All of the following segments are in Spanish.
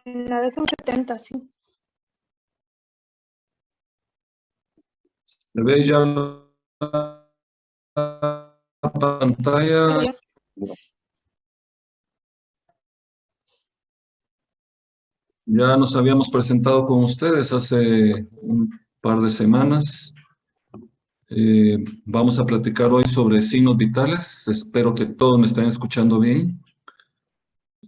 En la de son 70, sí. ¿Se ve ya la pantalla? Ya nos habíamos presentado con ustedes hace un par de semanas. Vamos a platicar hoy sobre signos vitales. Espero que todos me estén escuchando bien.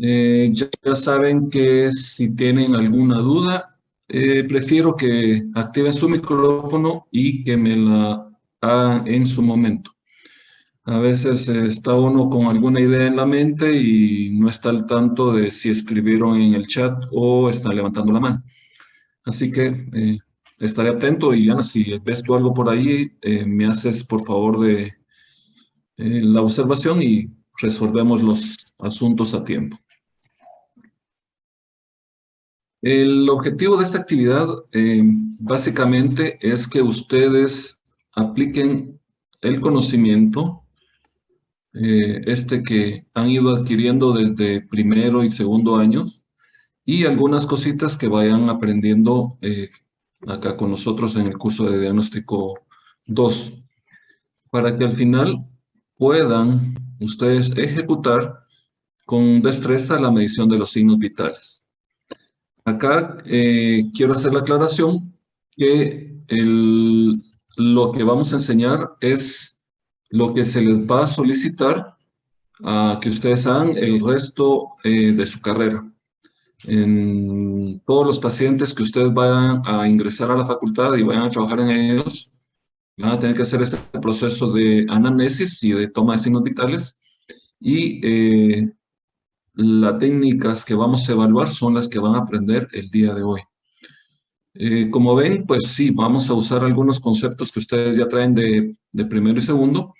Ya saben que si tienen alguna duda, prefiero que activen su micrófono y que me la hagan en su momento. A veces está uno con alguna idea en la mente y no está al tanto de si escribieron en el chat o están levantando la mano. Así que estaré atento y Ana, si ves tú algo por ahí, me haces por favor de la observación y resolvemos los asuntos a tiempo. El objetivo de esta actividad básicamente es que ustedes apliquen el conocimiento que han ido adquiriendo desde primero y segundo años y algunas cositas que vayan aprendiendo acá con nosotros en el curso de diagnóstico 2, para que al final puedan ustedes ejecutar con destreza la medición de los signos vitales. Acá quiero hacer la aclaración que lo que vamos a enseñar es lo que se les va a solicitar a que ustedes hagan el resto de su carrera. En todos los pacientes que ustedes vayan a ingresar a la facultad y vayan a trabajar en ellos, van a tener que hacer este proceso de anamnesis y de toma de signos vitales y las técnicas que vamos a evaluar son las que van a aprender el día de hoy. Como ven, pues sí, vamos a usar algunos conceptos que ustedes ya traen de primero y segundo,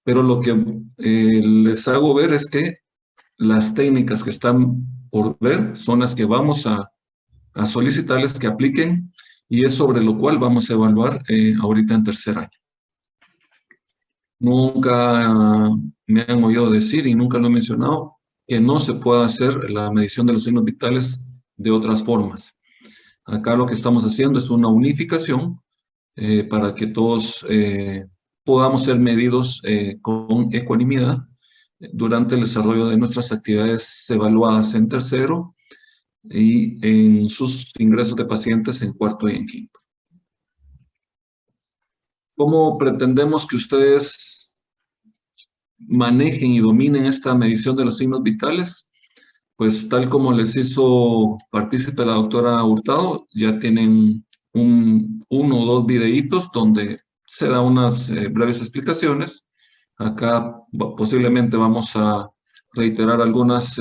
pero lo que les hago ver es que las técnicas que están por ver son las que vamos a solicitarles que apliquen y es sobre lo cual vamos a evaluar ahorita en tercer año. Nunca me han oído decir y nunca lo he mencionado que no se pueda hacer la medición de los signos vitales de otras formas. Acá lo que estamos haciendo es una unificación para que todos podamos ser medidos con ecuanimidad durante el desarrollo de nuestras actividades evaluadas en tercero y en sus ingresos de pacientes en cuarto y en quinto. ¿Cómo pretendemos que ustedes manejen y dominen esta medición de los signos vitales? Pues tal como les hizo partícipe la doctora Hurtado, ya tienen uno o dos videitos donde se da unas breves explicaciones. Acá posiblemente vamos a reiterar algunas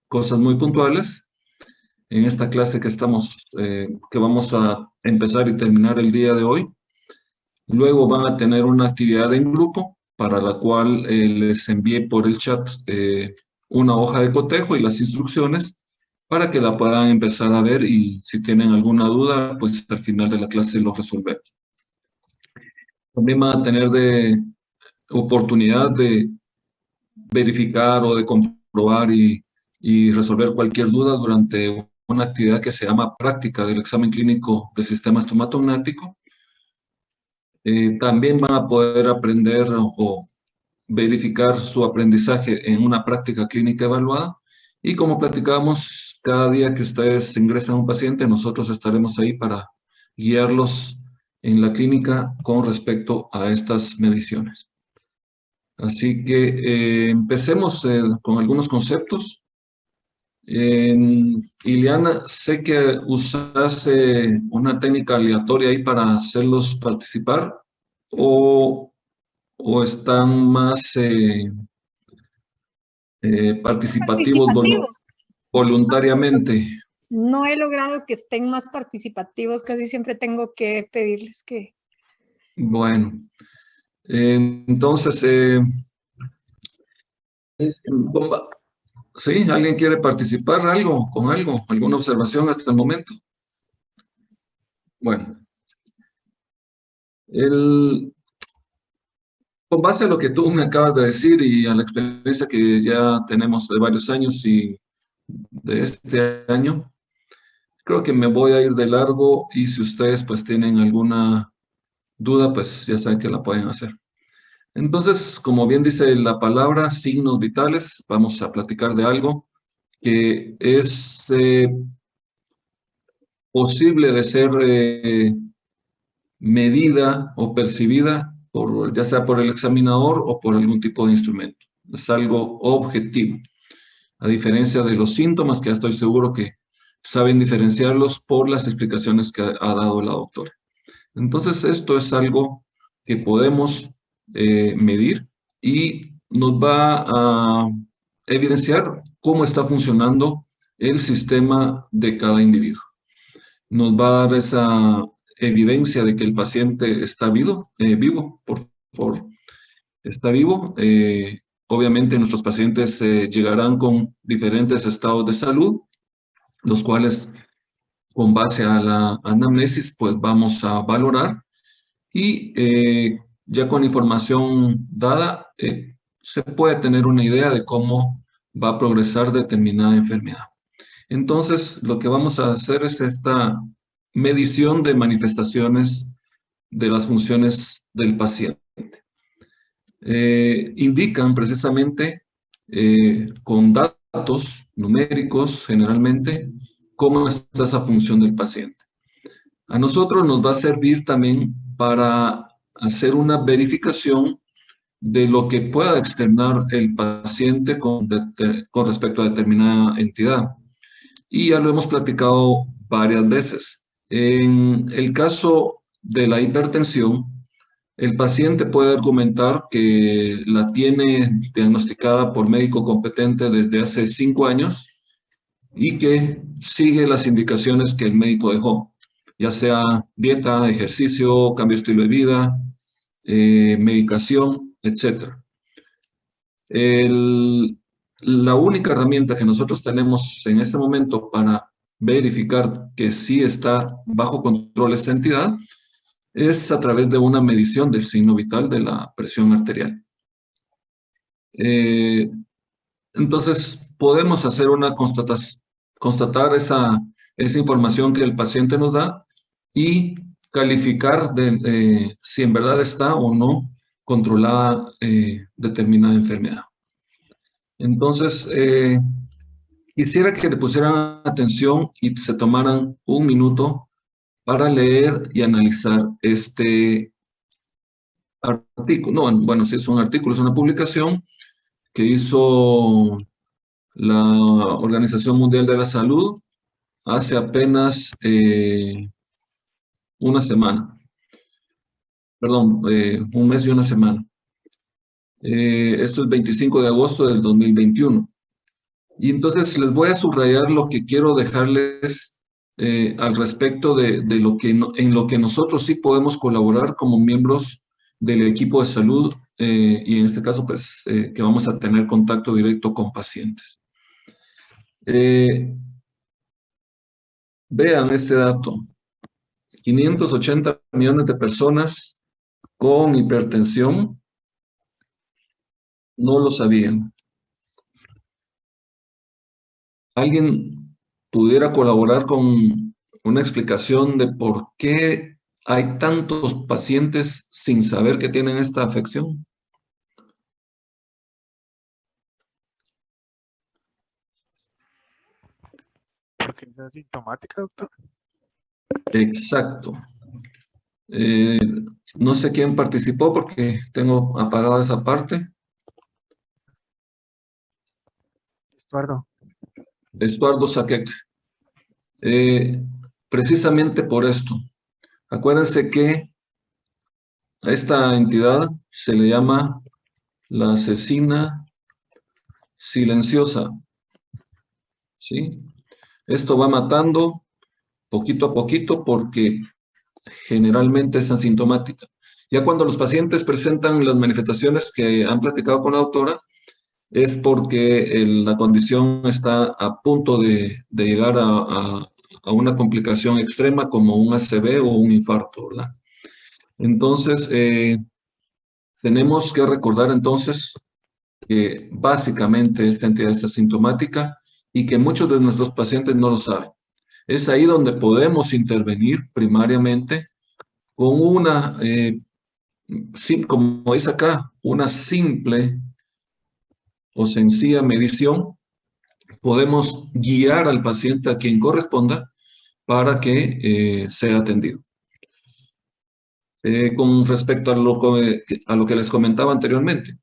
cosas muy puntuales. En esta clase que vamos a empezar y terminar el día de hoy. Luego van a tener una actividad en grupo para la cual les envié por el chat una hoja de cotejo y las instrucciones para que la puedan empezar a ver y si tienen alguna duda, pues al final de la clase lo resolvemos. También van a tener oportunidad de verificar o de comprobar y resolver cualquier duda durante una actividad que se llama práctica del examen clínico del sistema estomatognático. También van a poder aprender o verificar su aprendizaje en una práctica clínica evaluada. Y como platicamos, cada día que ustedes ingresan a un paciente, nosotros estaremos ahí para guiarlos en la clínica con respecto a estas mediciones. Así que empecemos con algunos conceptos. Ileana, sé que usas una técnica aleatoria ahí para hacerlos participar o están más participativos voluntariamente. No he logrado que estén más participativos, casi siempre tengo que pedirles que... Bueno, entonces, ¿sí? ¿Alguien quiere participar con algo? ¿Alguna observación hasta el momento? Bueno, con base a lo que tú me acabas de decir y a la experiencia que ya tenemos de varios años y de este año, creo que me voy a ir de largo y si ustedes pues tienen alguna duda, pues ya saben que la pueden hacer. Entonces, como bien dice la palabra, signos vitales, vamos a platicar de algo que es posible de ser medida o percibida por, ya sea por el examinador o por algún tipo de instrumento. Es algo objetivo, a diferencia de los síntomas, que ya estoy seguro que saben diferenciarlos por las explicaciones que ha dado la doctora. Entonces, esto es algo que podemos medir y nos va a evidenciar cómo está funcionando el sistema de cada individuo. Nos va a dar esa evidencia de que el paciente está vivo, por favor, está vivo. Obviamente nuestros pacientes llegarán con diferentes estados de salud, los cuales con base a la anamnesis pues vamos a valorar y ya con información dada se puede tener una idea de cómo va a progresar determinada enfermedad. Entonces, lo que vamos a hacer es esta medición de manifestaciones de las funciones del paciente. Indican precisamente con datos numéricos generalmente cómo está esa función del paciente. A nosotros nos va a servir también para hacer una verificación de lo que pueda externar el paciente con respecto a determinada entidad. Y ya lo hemos platicado varias veces. En el caso de la hipertensión, el paciente puede argumentar que la tiene diagnosticada por médico competente desde hace 5 años y que sigue las indicaciones que el médico dejó, ya sea dieta, ejercicio, cambio de estilo de vida, medicación, etc. La única herramienta que nosotros tenemos en este momento para verificar que sí está bajo control esa entidad es a través de una medición del signo vital de la presión arterial. Entonces, podemos hacer una constatar esa información que el paciente nos da y calificar si en verdad está o no controlada determinada enfermedad. Entonces, quisiera que le pusieran atención y se tomaran un minuto para leer y analizar este artículo. No, bueno, si es un artículo, es una publicación que hizo la Organización Mundial de la Salud hace apenas una semana. Perdón, un mes y una semana. Esto es 25 de agosto del 2021. Y entonces les voy a subrayar lo que quiero dejarles al respecto de lo que en lo que nosotros sí podemos colaborar como miembros del equipo de salud y en este caso pues que vamos a tener contacto directo con pacientes. Vean este dato. 580 millones de personas con hipertensión no lo sabían. ¿Alguien pudiera colaborar con una explicación de por qué hay tantos pacientes sin saber que tienen esta afección? Porque es asintomática, doctor. Exacto. No sé quién participó porque tengo apagada esa parte. Estuardo Saquec. Precisamente por esto. Acuérdense que a esta entidad se le llama la asesina silenciosa. ¿Sí? Esto va matando poquito a poquito porque generalmente es asintomática. Ya cuando los pacientes presentan las manifestaciones que han platicado con la doctora, es porque la condición está a punto de llegar a una complicación extrema como un ACV o un infarto, ¿verdad? Entonces, tenemos que recordar entonces que básicamente esta entidad es asintomática y que muchos de nuestros pacientes no lo saben. Es ahí donde podemos intervenir primariamente con una, como dice acá, una simple o sencilla medición. Podemos guiar al paciente a quien corresponda para que sea atendido. Con respecto a lo que les comentaba anteriormente,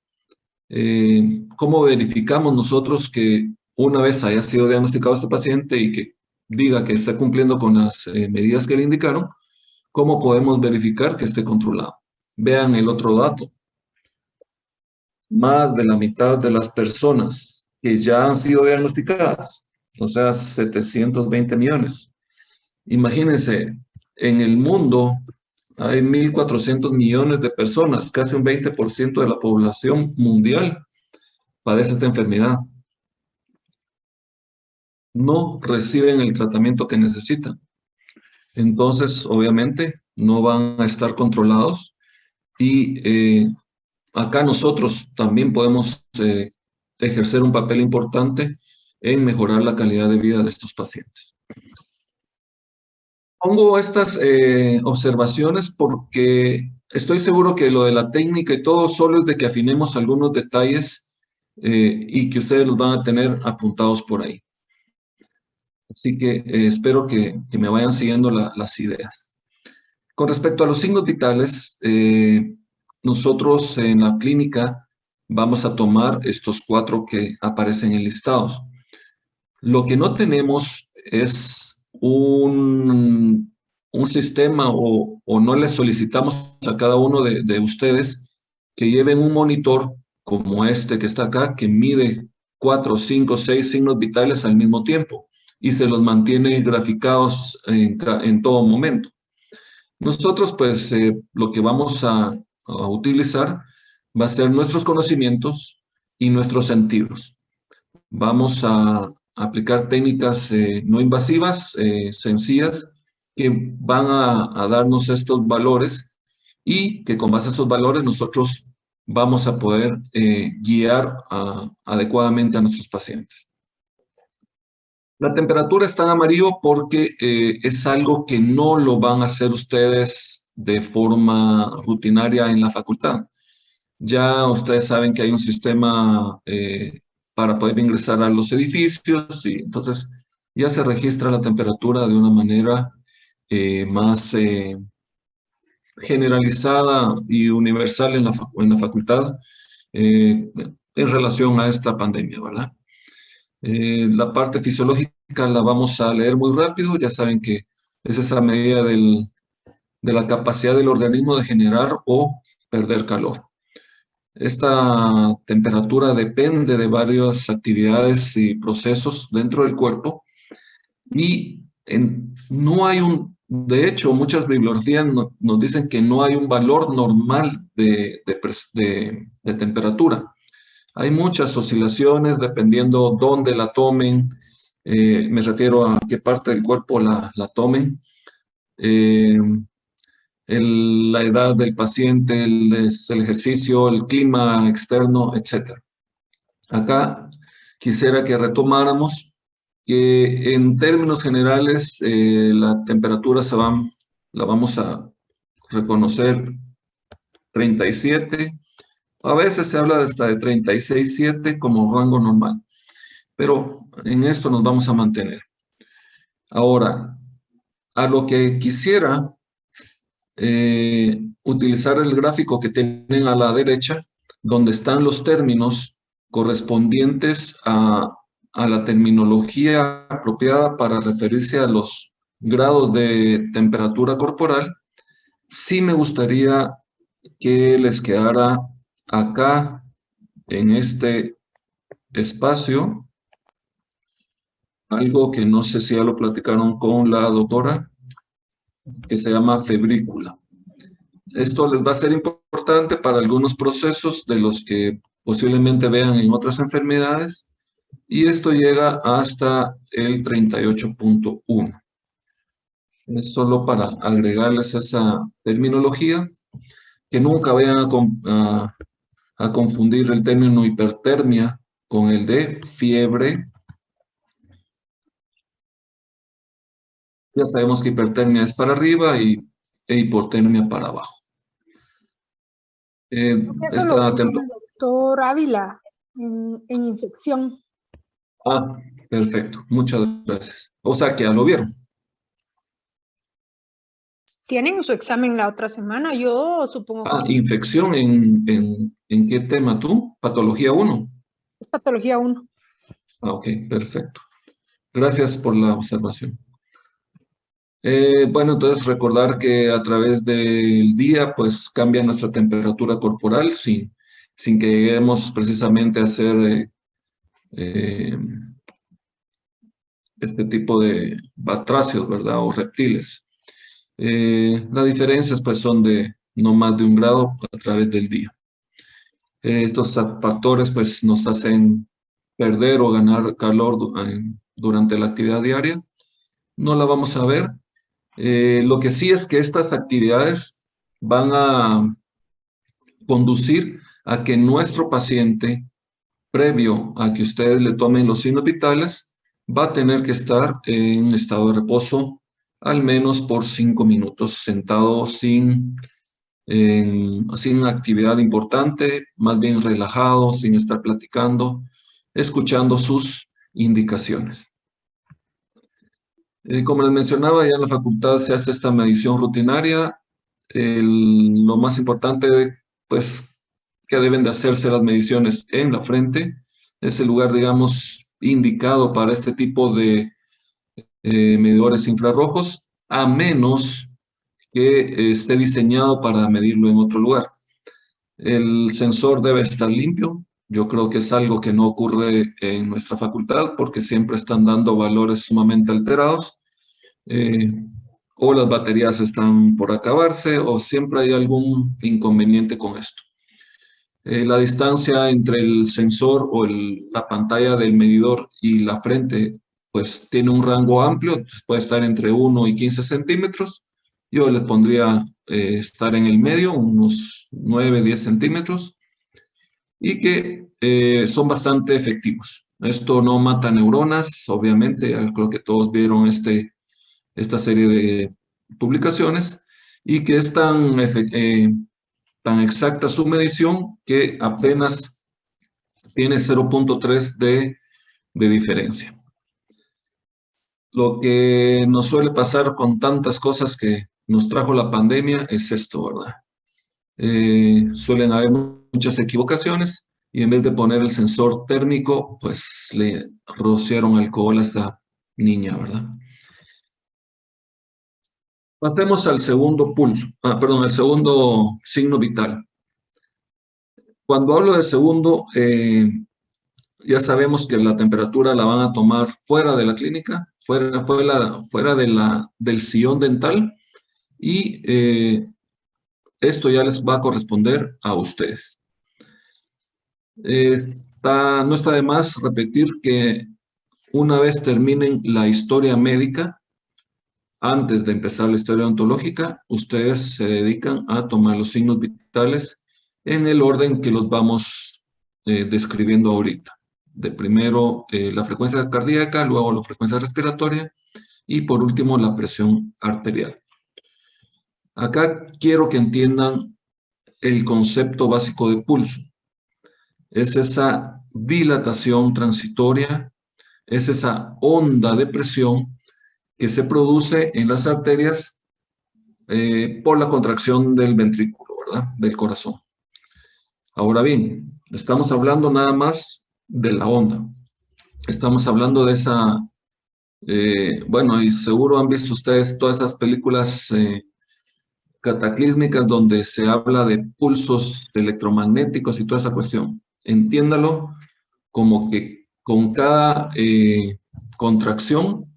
¿cómo verificamos nosotros que una vez haya sido diagnosticado este paciente y que diga que está cumpliendo con las medidas que le indicaron? ¿Cómo podemos verificar que esté controlado? Vean el otro dato. Más de la mitad de las personas que ya han sido diagnosticadas, o sea, 720 millones. Imagínense, en el mundo hay 1.400 millones de personas, casi un 20% de la población mundial padece esta enfermedad. No reciben el tratamiento que necesitan. Entonces, obviamente, no van a estar controlados y acá nosotros también podemos ejercer un papel importante en mejorar la calidad de vida de estos pacientes. Pongo estas observaciones porque estoy seguro que lo de la técnica y todo solo es de que afinemos algunos detalles y que ustedes los van a tener apuntados por ahí. Así que espero que me vayan siguiendo las ideas. Con respecto a los signos vitales, nosotros en la clínica vamos a tomar estos 4 que aparecen enlistados. Lo que no tenemos es un sistema o no les solicitamos a cada uno de ustedes que lleven un monitor como este que está acá, que mide 4, 5, 6 signos vitales al mismo tiempo y se los mantiene graficados en todo momento. Nosotros, pues, lo que vamos a utilizar va a ser nuestros conocimientos y nuestros sentidos. Vamos a aplicar técnicas no invasivas, sencillas, que van a darnos estos valores y que con base a estos valores nosotros vamos a poder guiar adecuadamente a nuestros pacientes. La temperatura está en amarillo porque es algo que no lo van a hacer ustedes de forma rutinaria en la facultad. Ya ustedes saben que hay un sistema para poder ingresar a los edificios y entonces ya se registra la temperatura de una manera más generalizada y universal en la facultad en relación a esta pandemia, ¿verdad? La parte fisiológica la vamos a leer muy rápido. Ya saben que es esa medida de la capacidad del organismo de generar o perder calor. Esta temperatura depende de varias actividades y procesos dentro del cuerpo y no hay de hecho, muchas bibliografías nos dicen que no hay un valor normal de temperatura. Hay muchas oscilaciones dependiendo dónde la tomen, me refiero a qué parte del cuerpo la tomen, la edad del paciente, el ejercicio, el clima externo, etc. Acá quisiera que retomáramos que en términos generales la temperatura la vamos a reconocer 37. A veces se habla hasta de 36,7 como rango normal, pero en esto nos vamos a mantener. Ahora, a lo que quisiera utilizar el gráfico que tienen a la derecha, donde están los términos correspondientes a la terminología apropiada para referirse a los grados de temperatura corporal. Sí me gustaría que les quedara acá en este espacio algo que no sé si ya lo platicaron con la doctora, que se llama febrícula. Esto les va a ser importante para algunos procesos de los que posiblemente vean en otras enfermedades, y esto llega hasta el 38,1. Es solo para agregarles esa terminología, que nunca vayan a confundir el término hipertermia con el de fiebre Ya sabemos que hipertermia es para arriba e hipotermia para abajo. Creo que eso lo vi con el doctor Ávila en infección. Ah, perfecto. Muchas gracias. O sea que ya lo vieron. ¿Tienen su examen la otra semana? Yo supongo que Ah, sí. infección ¿en qué tema tú? Patología 1. Es patología 1. Ah, ok, perfecto. Gracias por la observación. Bueno, entonces recordar que a través del día, pues cambia nuestra temperatura corporal sin que lleguemos precisamente a hacer este tipo de batracios, ¿verdad? O reptiles. Las diferencias, pues, son de no más de 1 grado a través del día. Estos factores, pues, nos hacen perder o ganar calor durante la actividad diaria. No la vamos a ver. Lo que sí es que estas actividades van a conducir a que nuestro paciente, previo a que ustedes le tomen los signos vitales, va a tener que estar en estado de reposo al menos por 5 minutos, sentado sin actividad importante, más bien relajado, sin estar platicando, escuchando sus indicaciones. Como les mencionaba, ya en la facultad se hace esta medición rutinaria. Lo más importante, pues, que deben de hacerse las mediciones en la frente. Es el lugar, digamos, indicado para este tipo de medidores infrarrojos, a menos que esté diseñado para medirlo en otro lugar. El sensor debe estar limpio. Yo creo que es algo que no ocurre en nuestra facultad porque siempre están dando valores sumamente alterados. O las baterías están por acabarse o siempre hay algún inconveniente con esto. La distancia entre el sensor o la pantalla del medidor y la frente, pues tiene un rango amplio, puede estar entre 1 y 15 centímetros. Yo le pondría estar en el medio, unos 9, 10 centímetros, y que son bastante efectivos. Esto no mata neuronas, obviamente, creo que todos vieron esta serie de publicaciones, y que es tan exacta su medición que apenas tiene 0.3 de diferencia. Lo que nos suele pasar con tantas cosas que nos trajo la pandemia es esto, ¿verdad? Suelen haber muchas equivocaciones y en vez de poner el sensor térmico, pues le rociaron alcohol a esta niña, ¿verdad? Pasemos al segundo pulso, perdón, el segundo signo vital. Cuando hablo de segundo, ya sabemos que la temperatura la van a tomar fuera de la clínica, fuera del sillón dental, y esto ya les va a corresponder a ustedes. No está de más repetir que una vez terminen la historia médica, antes de empezar la historia ontológica, ustedes se dedican a tomar los signos vitales en el orden que los vamos describiendo ahorita. De primero la frecuencia cardíaca, luego la frecuencia respiratoria y por último la presión arterial. Acá quiero que entiendan el concepto básico de pulso. Es esa dilatación transitoria, es esa onda de presión que se produce en las arterias por la contracción del ventrículo, ¿verdad? Del corazón. Ahora bien, estamos hablando nada más de la onda. Estamos hablando de esa, bueno, y seguro han visto ustedes todas esas películas cataclísmicas donde se habla de pulsos electromagnéticos y toda esa cuestión. Entiéndalo como que con cada contracción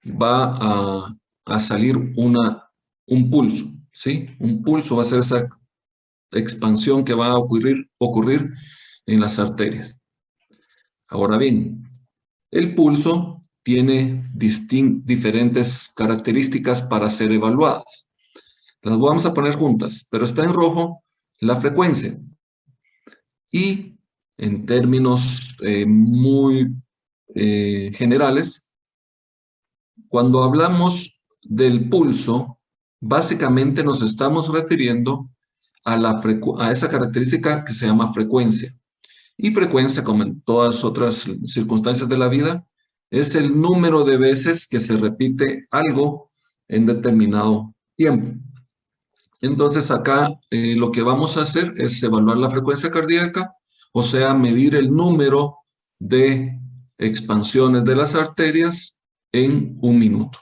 va a salir un pulso, ¿sí? Un pulso va a ser esa expansión que va a ocurrir en las arterias. Ahora bien, el pulso tiene diferentes características para ser evaluadas. Las vamos a poner juntas, pero está en rojo la frecuencia. Y en términos muy generales, cuando hablamos del pulso, básicamente nos estamos refiriendo a esa característica que se llama frecuencia. Y frecuencia, como en todas otras circunstancias de la vida, es el número de veces que se repite algo en determinado tiempo. Entonces acá lo que vamos a hacer es evaluar la frecuencia cardíaca, o sea, medir el número de expansiones de las arterias en un minuto.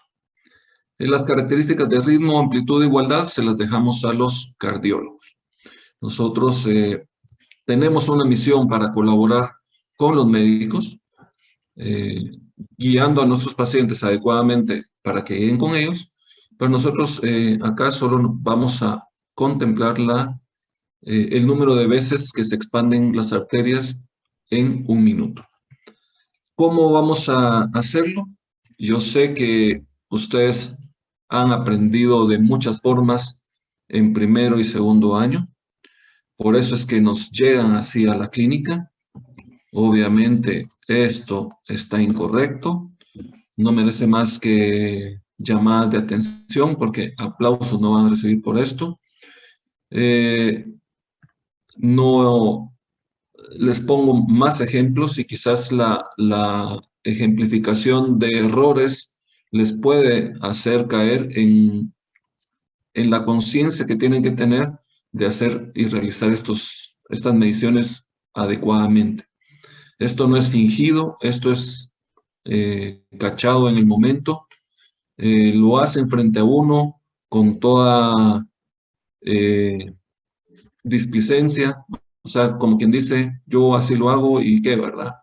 Las características de ritmo, amplitud e igualdad se las dejamos a los cardiólogos. Nosotros tenemos una misión para colaborar con los médicos, guiando a nuestros pacientes adecuadamente para que lleguen con ellos, pero nosotros acá solo vamos a contemplar el número de veces que se expanden las arterias en un minuto. ¿Cómo vamos a hacerlo? Yo sé que ustedes han aprendido de muchas formas en primero y segundo año, por eso es que nos llegan así a la clínica. Obviamente esto está incorrecto, no merece más que llamadas de atención porque aplausos no van a recibir por esto. No les pongo más ejemplos y quizás la ejemplificación de errores les puede hacer caer en la conciencia que tienen que tener de hacer y realizar estas mediciones adecuadamente. Esto no es fingido, esto es cachado en el momento, lo hacen frente a uno con toda displicencia, o sea, como quien dice, yo así lo hago y qué, ¿verdad?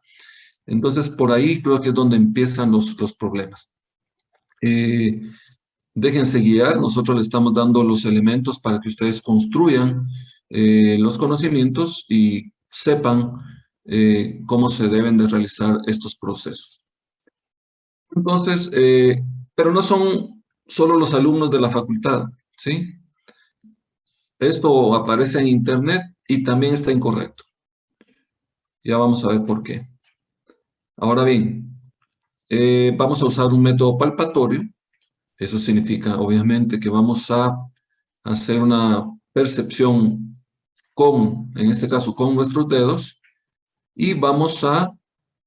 Entonces, por ahí creo que es donde empiezan los problemas. Déjense guiar, nosotros les estamos dando los elementos para que ustedes construyan los conocimientos y sepan cómo se deben de realizar estos procesos. Entonces, pero no son solo los alumnos de la facultad, ¿sí? Esto aparece en internet y también está incorrecto. Ya vamos a ver por qué. Ahora bien, vamos a usar un método palpatorio. Eso significa, obviamente, que vamos a hacer una percepción en este caso, con nuestros dedos, y vamos a,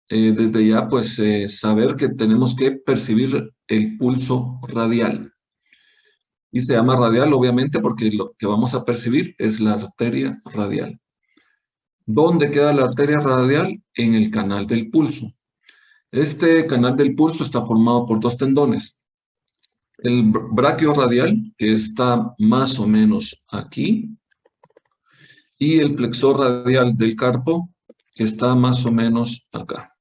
desde ya, pues, saber que tenemos que percibir el pulso radial. Y se llama radial, obviamente, porque lo que vamos a percibir es la arteria radial. ¿Dónde queda la arteria radial? En el canal del pulso. Este canal del pulso está formado por dos tendones. El braquio radial, que está más o menos aquí, y el flexor radial del carpo, que está más o menos acá.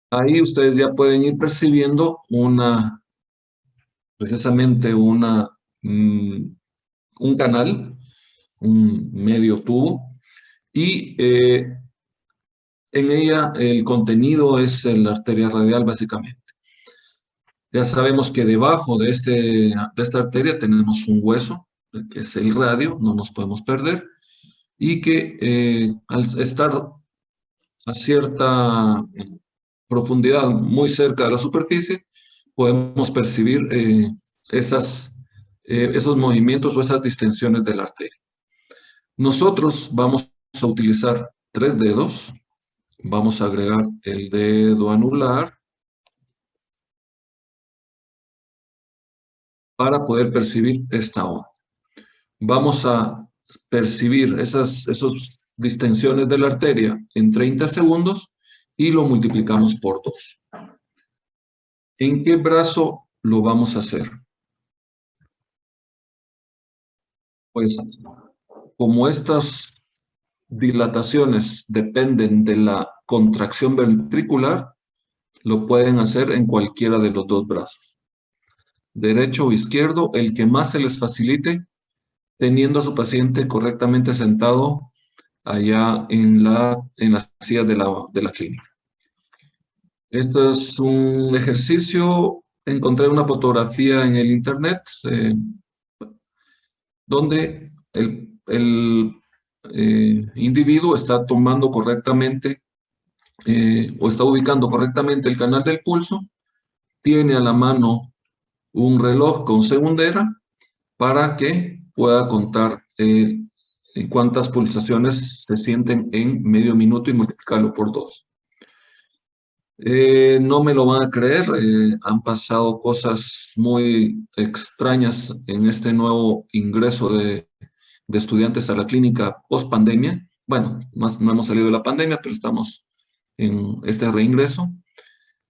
Ahí ustedes ya pueden ir percibiendo precisamente un canal, un medio tubo, y en ella el contenido es la arteria radial básicamente. Ya sabemos que debajo de esta arteria tenemos un hueso, que es el radio, no nos podemos perder, y que al estar a cierta profundidad muy cerca de la superficie, podemos percibir esos movimientos o esas distensiones de la arteria. Nosotros vamos a utilizar 3 dedos. Vamos a agregar el dedo anular para poder percibir esta onda. Vamos a percibir esas distensiones de la arteria en 30 segundos y lo multiplicamos por 2. ¿En qué brazo lo vamos a hacer? Pues como estas dilataciones dependen de la contracción ventricular, lo pueden hacer en cualquiera de los dos brazos. Derecho o izquierdo, el que más se les facilite, teniendo a su paciente correctamente sentado allá en la silla de la clínica. Esto es un ejercicio, encontré una fotografía en el internet donde el individuo está tomando correctamente o está ubicando correctamente el canal del pulso, tiene a la mano un reloj con segundera para que pueda contar cuántas pulsaciones se sienten en medio minuto y multiplicarlo por 2. No me lo van a creer, han pasado cosas muy extrañas en este nuevo ingreso de estudiantes a la clínica post pandemia. Bueno, no hemos salido de la pandemia, pero estamos en este reingreso,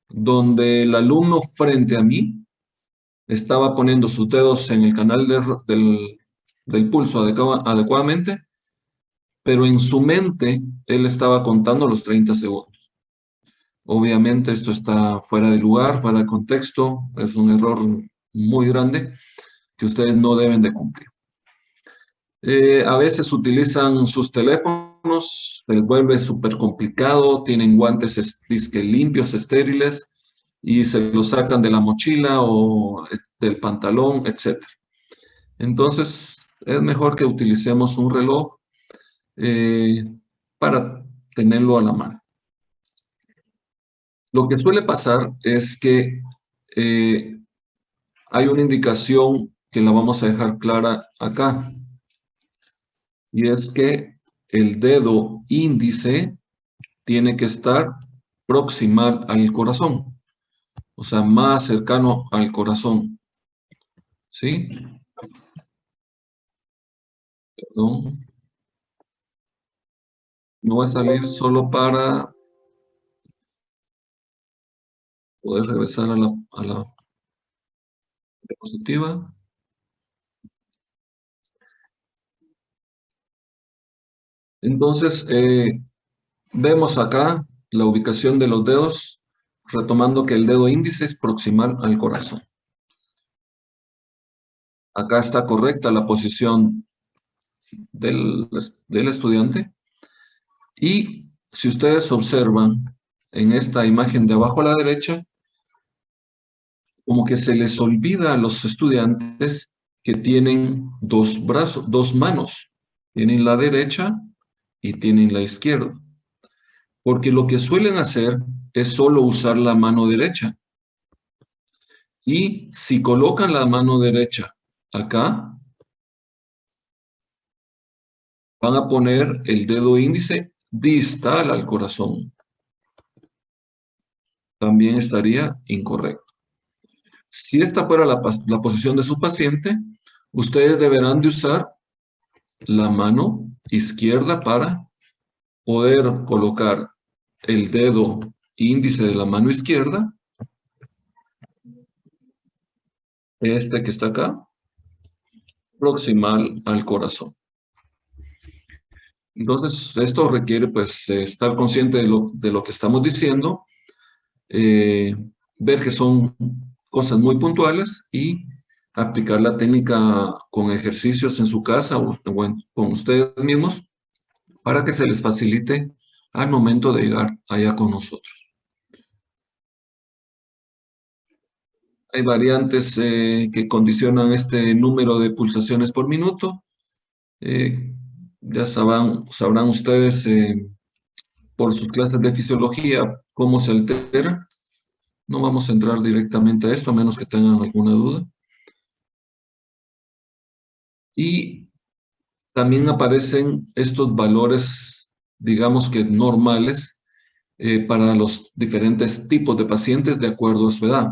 donde el alumno frente a mí estaba poniendo sus dedos en el canal del pulso adecuadamente, pero en su mente él estaba contando los 30 segundos. Obviamente esto está fuera de lugar, fuera de contexto, es un error muy grande que ustedes no deben de cumplir. A veces utilizan sus teléfonos, se les vuelve súper complicado, tienen guantes disque limpios, estériles, y se los sacan de la mochila o del pantalón, etc. Entonces, es mejor que utilicemos un reloj para tenerlo a la mano. Lo que suele pasar es que hay una indicación que la vamos a dejar clara acá, y es que el dedo índice tiene que estar proximal al corazón, o sea, más cercano al corazón. ¿Sí? Perdón. Me voy a salir solo para poder regresar a la diapositiva. Entonces, vemos acá la ubicación de los dedos, retomando que el dedo índice es proximal al corazón. Acá está correcta la posición del estudiante. Y si ustedes observan en esta imagen de abajo a la derecha, como que se les olvida a los estudiantes que tienen dos brazos, dos manos. Tienen la derecha y tienen la izquierda. Porque lo que suelen hacer es solo usar la mano derecha. Y si colocan la mano derecha acá, van a poner el dedo índice distal al corazón. También estaría incorrecto. Si esta fuera la posición de su paciente, ustedes deberán de usar la mano izquierda para poder colocar el dedo índice de la mano izquierda, este que está acá, proximal al corazón. Entonces, esto requiere pues estar consciente de lo que estamos diciendo, ver que son cosas muy puntuales y aplicar la técnica con ejercicios en su casa o con ustedes mismos para que se les facilite al momento de llegar allá con nosotros. Hay variantes que condicionan este número de pulsaciones por minuto. Ya sabrán ustedes por sus clases de fisiología cómo se altera. No vamos a entrar directamente a esto, a menos que tengan alguna duda. Y también aparecen estos valores, digamos que normales, para los diferentes tipos de pacientes de acuerdo a su edad.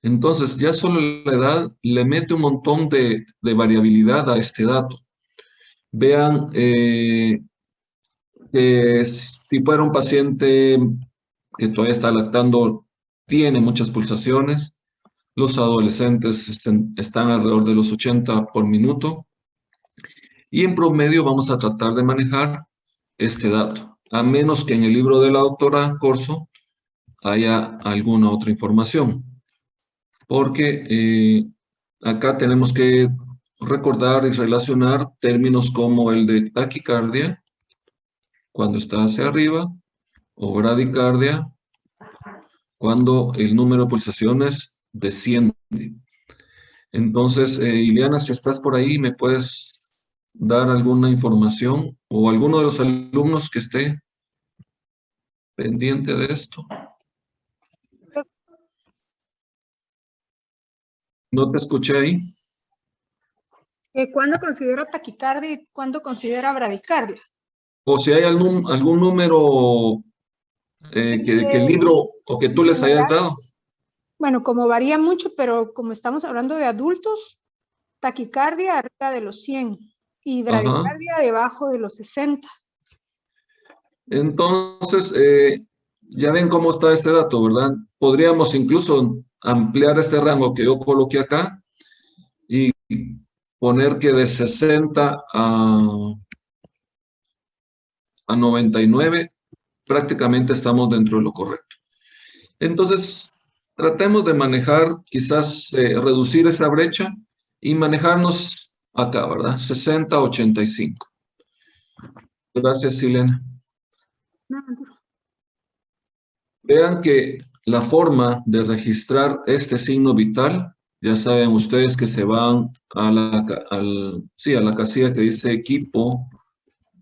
Entonces, ya solo la edad le mete un montón de variabilidad a este dato. Vean que si fuera un paciente que todavía está lactando, tiene muchas pulsaciones. Los adolescentes están alrededor de los 80 por minuto. Y en promedio vamos a tratar de manejar este dato, a menos que en el libro de la doctora Corso haya alguna otra información. Porque acá tenemos que recordar y relacionar términos como el de taquicardia, cuando está hacia arriba, o bradicardia, cuando el número de pulsaciones desciende. Entonces, Ileana, si estás por ahí, ¿me puedes dar alguna información o alguno de los alumnos que esté pendiente de esto? No te escuché ahí. ¿Cuándo considero taquicardia y cuándo considera bradicardia? O si hay algún número que el libro o que tú les hayas dado. Bueno, como varía mucho, pero como estamos hablando de adultos, taquicardia arriba de los 100 y bradicardia debajo de los 60. Entonces, ya ven cómo está este dato, ¿verdad? Podríamos incluso ampliar este rango que yo coloqué acá y poner que de 60 a 99 prácticamente estamos dentro de lo correcto. Entonces, tratemos de manejar, quizás reducir esa brecha y manejarnos acá, ¿verdad? 60 a 85. Gracias, Silena. Vean que la forma de registrar este signo vital, ya saben ustedes que se van a la casilla que dice equipo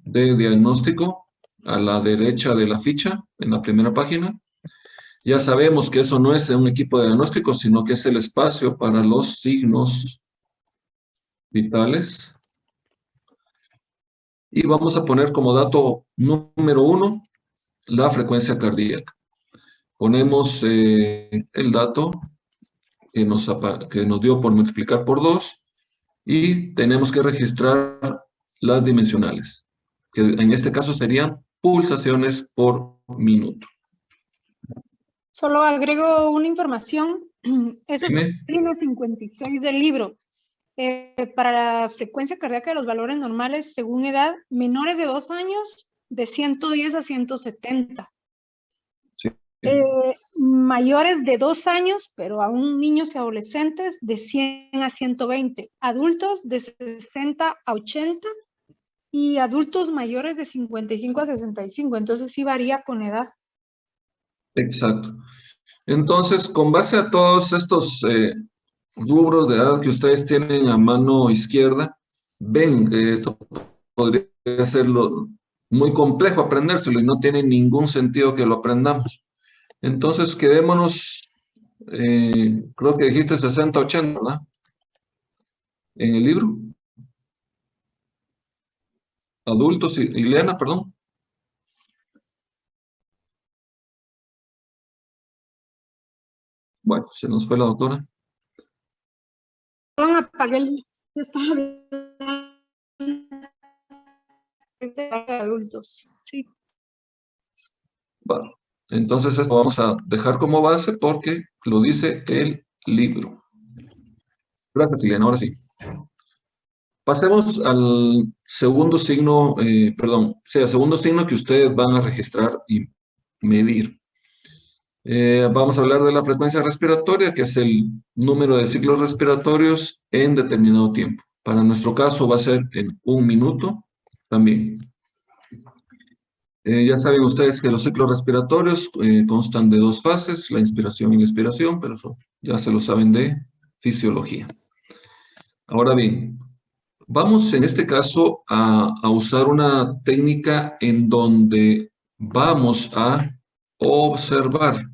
de diagnóstico, a la derecha de la ficha, en la primera página. Ya sabemos que eso no es un equipo de diagnóstico, sino que es el espacio para los signos vitales. Y vamos a poner como dato número 1 la frecuencia cardíaca. Ponemos el dato que nos dio por multiplicar por 2 y tenemos que registrar las dimensionales, que en este caso serían pulsaciones por minuto. Solo agrego una información. Eso es Dime. línea 56 del libro. Para la frecuencia cardíaca de los valores normales, según edad, menores de 2 años, de 110 a 170. Sí. Mayores de 2 años, pero aún niños y adolescentes, de 100 a 120. Adultos de 60 a 80 y adultos mayores de 55 a 65. Entonces sí varía con edad. Exacto. Entonces, con base a todos estos rubros de edad que ustedes tienen a mano izquierda, ven que esto podría ser muy complejo aprendérselo y no tiene ningún sentido que lo aprendamos. Entonces, quedémonos, creo que dijiste 60, 80, ¿verdad? En el libro. Adultos, Ileana, perdón. Bueno, se nos fue la doctora. Apagué el... adultos, sí. Bueno, entonces esto vamos a dejar como base porque lo dice el libro. Gracias, Ileana, ahora sí. Pasemos al segundo signo, segundo signo que ustedes van a registrar y medir. Vamos a hablar de la frecuencia respiratoria, que es el número de ciclos respiratorios en determinado tiempo. Para nuestro caso va a ser en 1 minuto también. Ya saben ustedes que los ciclos respiratorios constan de 2 fases, la inspiración y la expiración, pero eso ya se lo saben de fisiología. Ahora bien, vamos en este caso a usar una técnica en donde vamos a observar.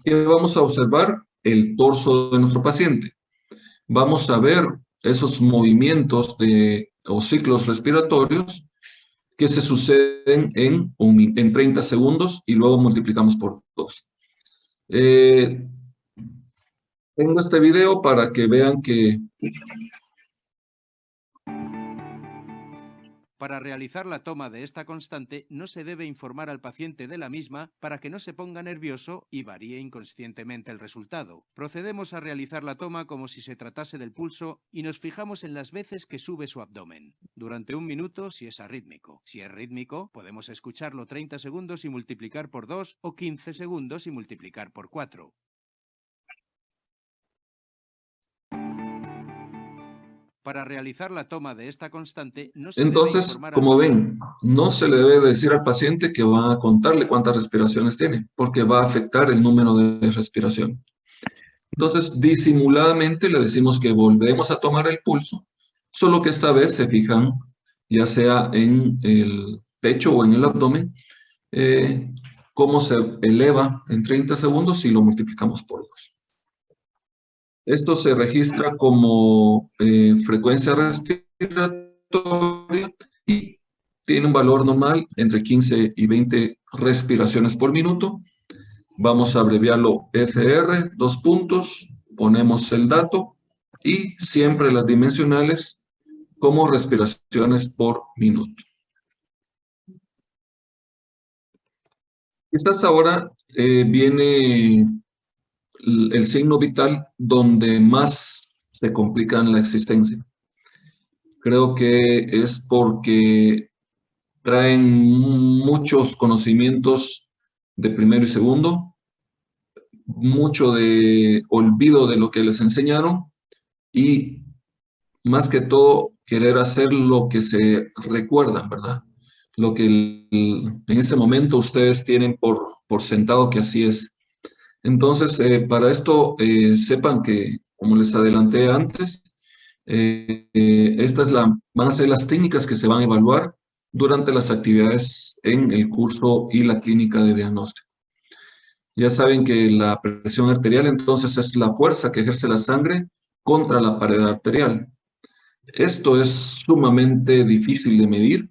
¿Qué vamos a observar? El torso de nuestro paciente. Vamos a ver esos movimientos o ciclos respiratorios que se suceden en 30 segundos y luego multiplicamos por 2. Tengo este video para que vean que... Para realizar la toma de esta constante no se debe informar al paciente de la misma para que no se ponga nervioso y varíe inconscientemente el resultado. Procedemos a realizar la toma como si se tratase del pulso y nos fijamos en las veces que sube su abdomen. Durante 1 minuto si es arrítmico. Si es rítmico, podemos escucharlo 30 segundos y multiplicar por 2 o 15 segundos y multiplicar por 4. Para realizar la toma de esta constante no se Entonces, debe informar como ven, no se le debe decir al paciente que van a contarle cuántas respiraciones tiene, porque va a afectar el número de respiración. Entonces, disimuladamente le decimos que volvemos a tomar el pulso, solo que esta vez se fijan, ya sea en el pecho o en el abdomen, cómo se eleva en 30 segundos y lo multiplicamos por 2. Esto se registra como frecuencia respiratoria y tiene un valor normal entre 15 y 20 respiraciones por minuto. Vamos a abreviarlo FR, 2 puntos, ponemos el dato y siempre las dimensionales como respiraciones por minuto. Quizás ahora viene el signo vital donde más se complica en la existencia. Creo que es porque traen muchos conocimientos de primero y segundo, mucho de olvido de lo que les enseñaron y más que todo querer hacer lo que se recuerdan, ¿verdad? Lo que en ese momento ustedes tienen por sentado que así es. Entonces, para esto, sepan que, como les adelanté antes, van a ser las técnicas que se van a evaluar durante las actividades en el curso y la clínica de diagnóstico. Ya saben que la presión arterial, entonces, es la fuerza que ejerce la sangre contra la pared arterial. Esto es sumamente difícil de medir.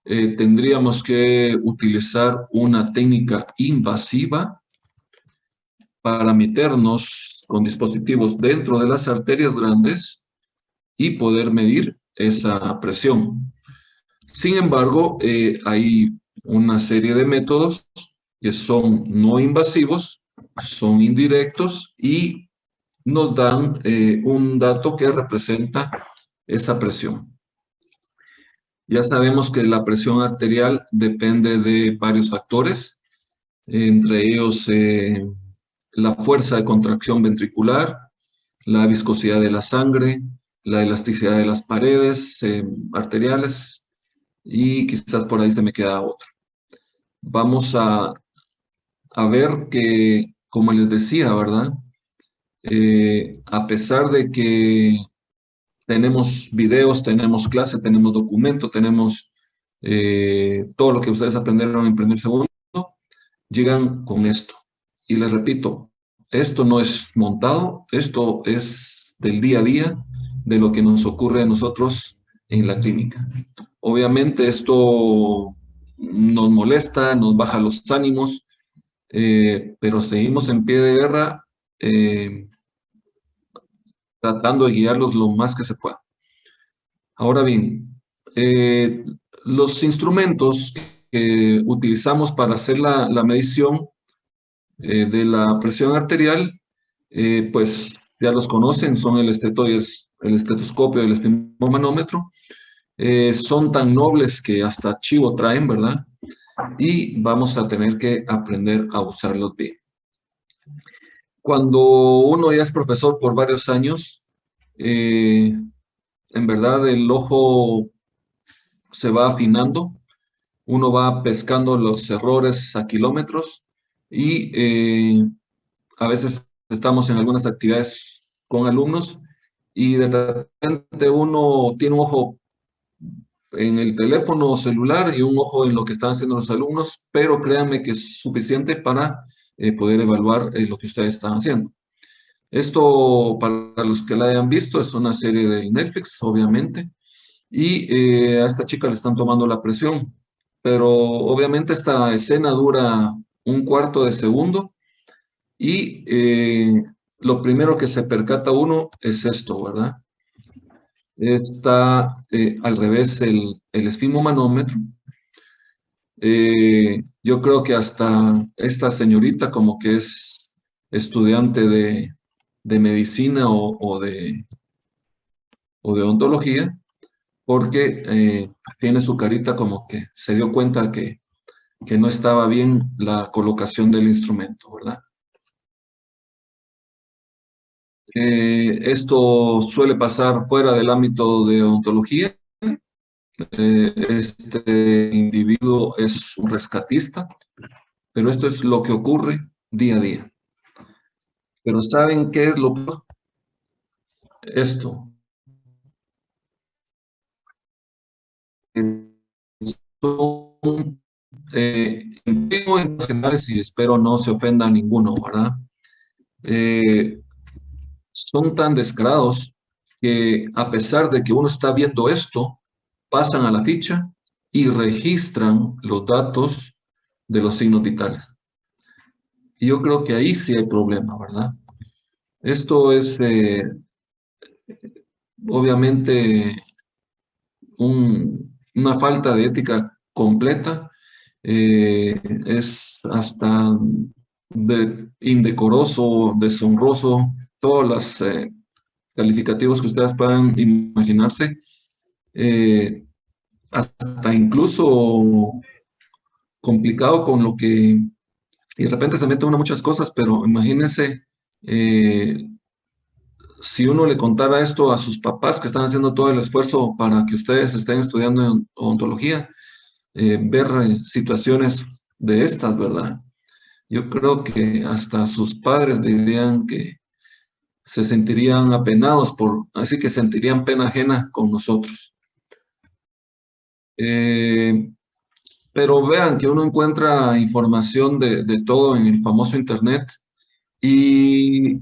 Tendríamos que utilizar una técnica invasiva para meternos con dispositivos dentro de las arterias grandes y poder medir esa presión. Sin embargo, hay una serie de métodos que son no invasivos, son indirectos y nos dan un dato que representa esa presión. Ya sabemos que la presión arterial depende de varios factores, entre ellos la fuerza de contracción ventricular, la viscosidad de la sangre, la elasticidad de las paredes arteriales y quizás por ahí se me queda otro. Vamos a ver que, como les decía, ¿verdad? A pesar de que tenemos videos, tenemos clase, tenemos documento, tenemos todo lo que ustedes aprendieron en primer segundo, llegan con esto. Y les repito, esto no es montado, esto es del día a día, de lo que nos ocurre a nosotros en la clínica. Obviamente esto nos molesta, nos baja los ánimos, pero seguimos en pie de guerra tratando de guiarlos lo más que se pueda. Ahora bien, los instrumentos que utilizamos para hacer la medición de la presión arterial, pues ya los conocen, son el estetoscopio y el esfimomanómetro. Son tan nobles que hasta chivo traen, ¿verdad? Y vamos a tener que aprender a usarlos bien. Cuando uno ya es profesor por varios años, en verdad el ojo se va afinando, uno va pescando los errores a kilómetros y a veces estamos en algunas actividades con alumnos y de repente uno tiene un ojo en el teléfono celular y un ojo en lo que están haciendo los alumnos, pero créanme que es suficiente para poder evaluar lo que ustedes están haciendo. Esto, para los que la hayan visto, es una serie de Netflix, obviamente, y a esta chica le están tomando la presión, pero obviamente esta escena dura un cuarto de segundo y lo primero que se percata uno es esto, ¿verdad? Está al revés el esfimomanómetro. Yo creo que hasta esta señorita como que es estudiante de medicina o de odontología, porque tiene su carita como que se dio cuenta que no estaba bien la colocación del instrumento, ¿verdad? Esto suele pasar fuera del ámbito de odontología. Este individuo es un rescatista, pero esto es lo que ocurre día a día. Pero ¿saben qué es lo peor? Esto. Son internacionales y espero no se ofenda a ninguno, ¿verdad? son tan descarados que a pesar de que uno está viendo esto, pasan a la ficha y registran los datos de los signos vitales. Y yo creo que ahí sí hay problema, ¿verdad? Esto es obviamente una falta de ética completa, es hasta indecoroso, deshonroso, todos los calificativos que ustedes puedan imaginarse, hasta incluso complicado con lo que, y de repente se mete uno a muchas cosas, pero imagínense si uno le contara esto a sus papás que están haciendo todo el esfuerzo para que ustedes estén estudiando odontología, ver situaciones de estas, ¿verdad? Yo creo que hasta sus padres dirían que se sentirían apenados así que sentirían pena ajena con nosotros. Pero vean que uno encuentra información de todo en el famoso internet y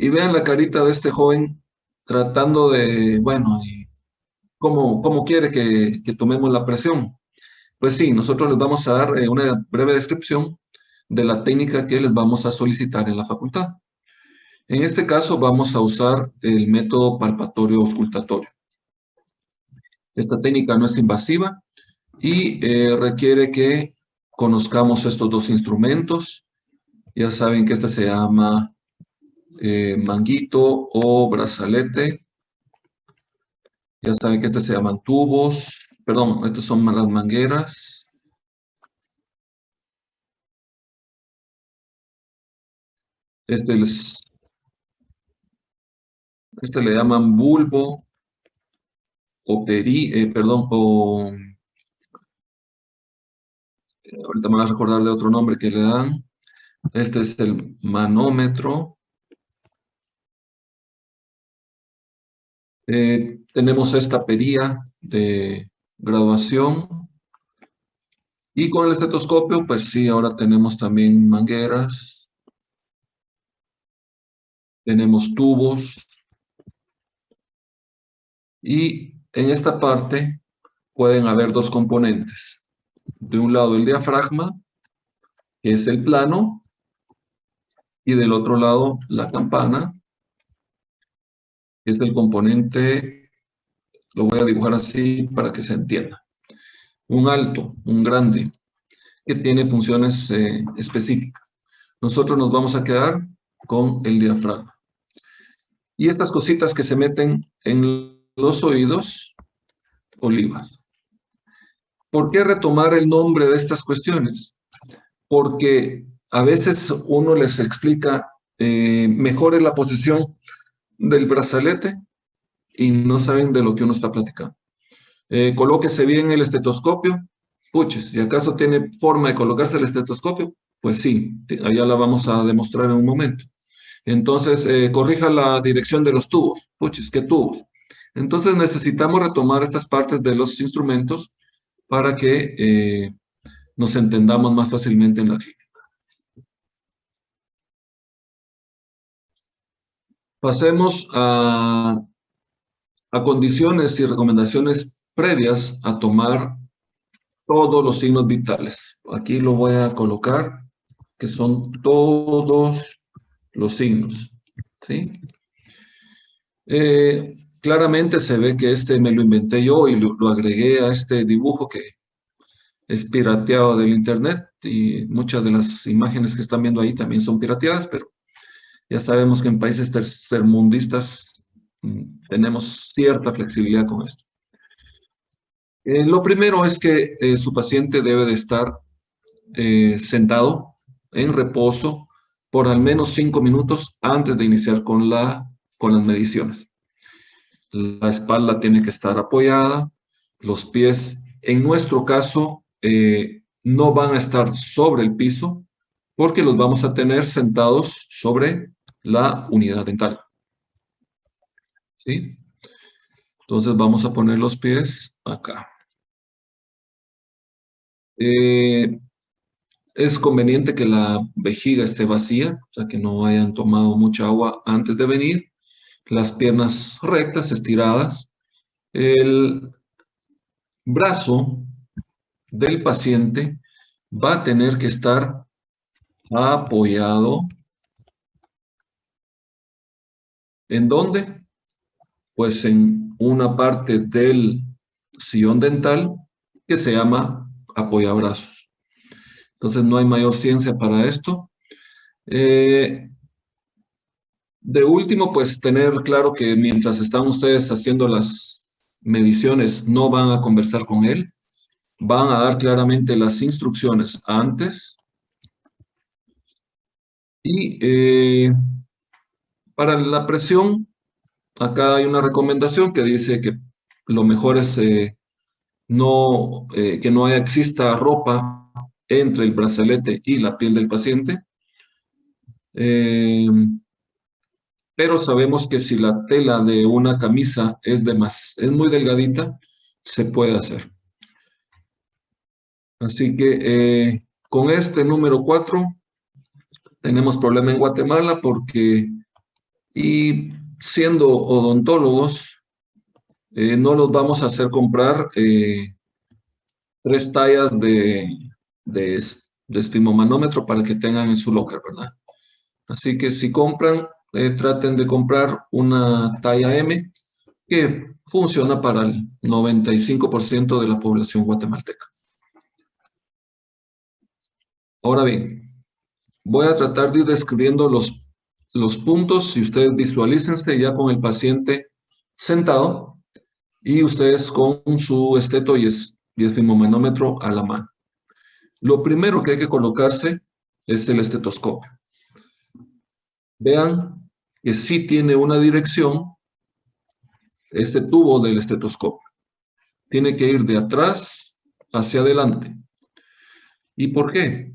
vean la carita de este joven tratando de, bueno, ¿cómo quiere que tomemos la presión? Pues sí, nosotros les vamos a dar una breve descripción de la técnica que les vamos a solicitar en la facultad. En este caso vamos a usar el método palpatorio auscultatorio. Esta técnica no es invasiva y requiere que conozcamos estos dos instrumentos. Ya saben que este se llama manguito o brazalete. Ya saben que este se llaman tubos. Perdón, estas son las mangueras. Este le llaman bulbo o ahorita me voy a recordar de otro nombre que le dan. Este es el manómetro. Tenemos esta perilla de graduación. Y con el estetoscopio, pues sí, ahora tenemos también mangueras. Tenemos tubos. Y en esta parte pueden haber dos componentes. De un lado el diafragma, que es el plano, y del otro lado la campana, que es el componente, lo voy a dibujar así para que se entienda. Un alto, un grande, que tiene funciones específicas. Nosotros nos vamos a quedar con el diafragma. Y estas cositas que se meten en los oídos, olivas. ¿Por qué retomar el nombre de estas cuestiones? Porque a veces uno les explica mejor en la posición del brazalete y no saben de lo que uno está platicando. Colóquese bien el estetoscopio. Puches, si acaso tiene forma de colocarse el estetoscopio, pues sí, allá la vamos a demostrar en un momento. Entonces, corrija la dirección de los tubos. Puches, ¿qué tubos? Entonces necesitamos retomar estas partes de los instrumentos para que nos entendamos más fácilmente en la clínica. Pasemos a condiciones y recomendaciones previas a tomar todos los signos vitales. Aquí lo voy a colocar, que son todos los signos, ¿sí? Claramente se ve que este me lo inventé yo y lo agregué a este dibujo que es pirateado del internet y muchas de las imágenes que están viendo ahí también son pirateadas, pero ya sabemos que en países tercermundistas tenemos cierta flexibilidad con esto. Lo primero es que su paciente debe de estar sentado en reposo por al menos 5 minutos antes de iniciar con las mediciones. La espalda tiene que estar apoyada, los pies, en nuestro caso, no van a estar sobre el piso porque los vamos a tener sentados sobre la unidad dental. ¿Sí? Entonces vamos a poner los pies acá. Es conveniente que la vejiga esté vacía, o sea que no hayan tomado mucha agua antes de venir las piernas rectas, estiradas. El brazo del paciente va a tener que estar apoyado. ¿En dónde? Pues en una parte del sillón dental que se llama apoyabrazos. Entonces no hay mayor ciencia para esto. De último, pues tener claro que mientras están ustedes haciendo las mediciones, no van a conversar con él. Van a dar claramente las instrucciones antes. Y para la presión, acá hay una recomendación que dice que lo mejor es que no exista ropa entre el brazalete y la piel del paciente. Pero sabemos que si la tela de una camisa es muy delgadita, se puede hacer. Así que con este número 4 tenemos problema en Guatemala porque, y siendo odontólogos, no los vamos a hacer comprar 3 tallas de esfimomanómetro para que tengan en su locker, ¿verdad? Así que si compran, traten de comprar una talla M que funciona para el 95% de la población guatemalteca. Ahora bien, voy a tratar de ir describiendo los puntos y ustedes visualícense ya con el paciente sentado y ustedes con su esteto y esfimomanómetro a la mano. Lo primero que hay que colocarse es el estetoscopio. Vean que sí tiene una dirección este tubo del estetoscopio. Tiene que ir de atrás hacia adelante. ¿Y por qué?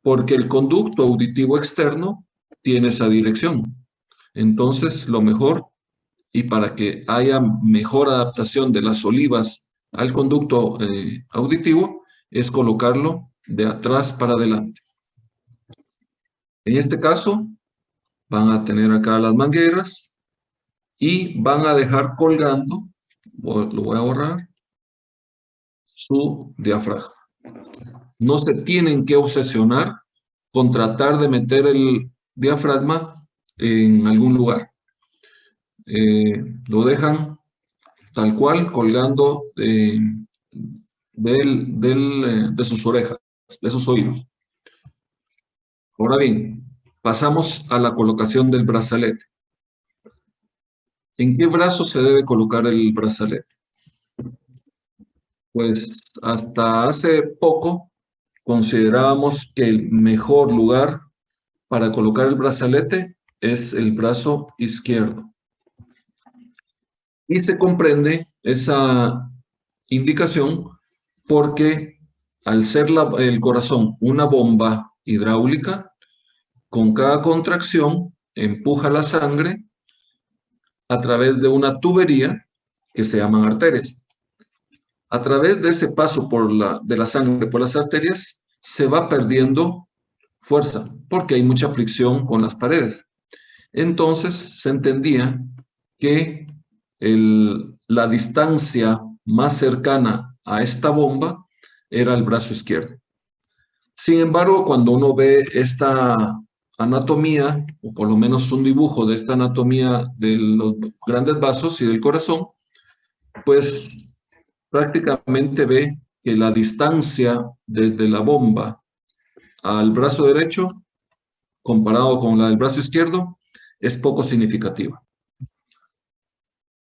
Porque el conducto auditivo externo tiene esa dirección. Entonces, lo mejor, y para que haya mejor adaptación de las olivas al conducto auditivo, es colocarlo de atrás para adelante. En este caso, van a tener acá las mangueras y van a dejar colgando, lo voy a borrar, su diafragma. No se tienen que obsesionar con tratar de meter el diafragma en algún lugar. Lo dejan tal cual colgando de sus orejas, de sus oídos. Ahora bien, pasamos a la colocación del brazalete. ¿En qué brazo se debe colocar el brazalete? Pues hasta hace poco considerábamos que el mejor lugar para colocar el brazalete es el brazo izquierdo. Y se comprende esa indicación porque al ser el corazón una bomba hidráulica, con cada contracción empuja la sangre a través de una tubería que se llaman arterias. A través de ese paso de la sangre por las arterias se va perdiendo fuerza porque hay mucha fricción con las paredes. Entonces se entendía que la distancia más cercana a esta bomba era el brazo izquierdo. Sin embargo, cuando uno ve esta anatomía, o por lo menos un dibujo de esta anatomía de los grandes vasos y del corazón, pues prácticamente ve que la distancia desde la bomba al brazo derecho, comparado con la del brazo izquierdo, es poco significativa.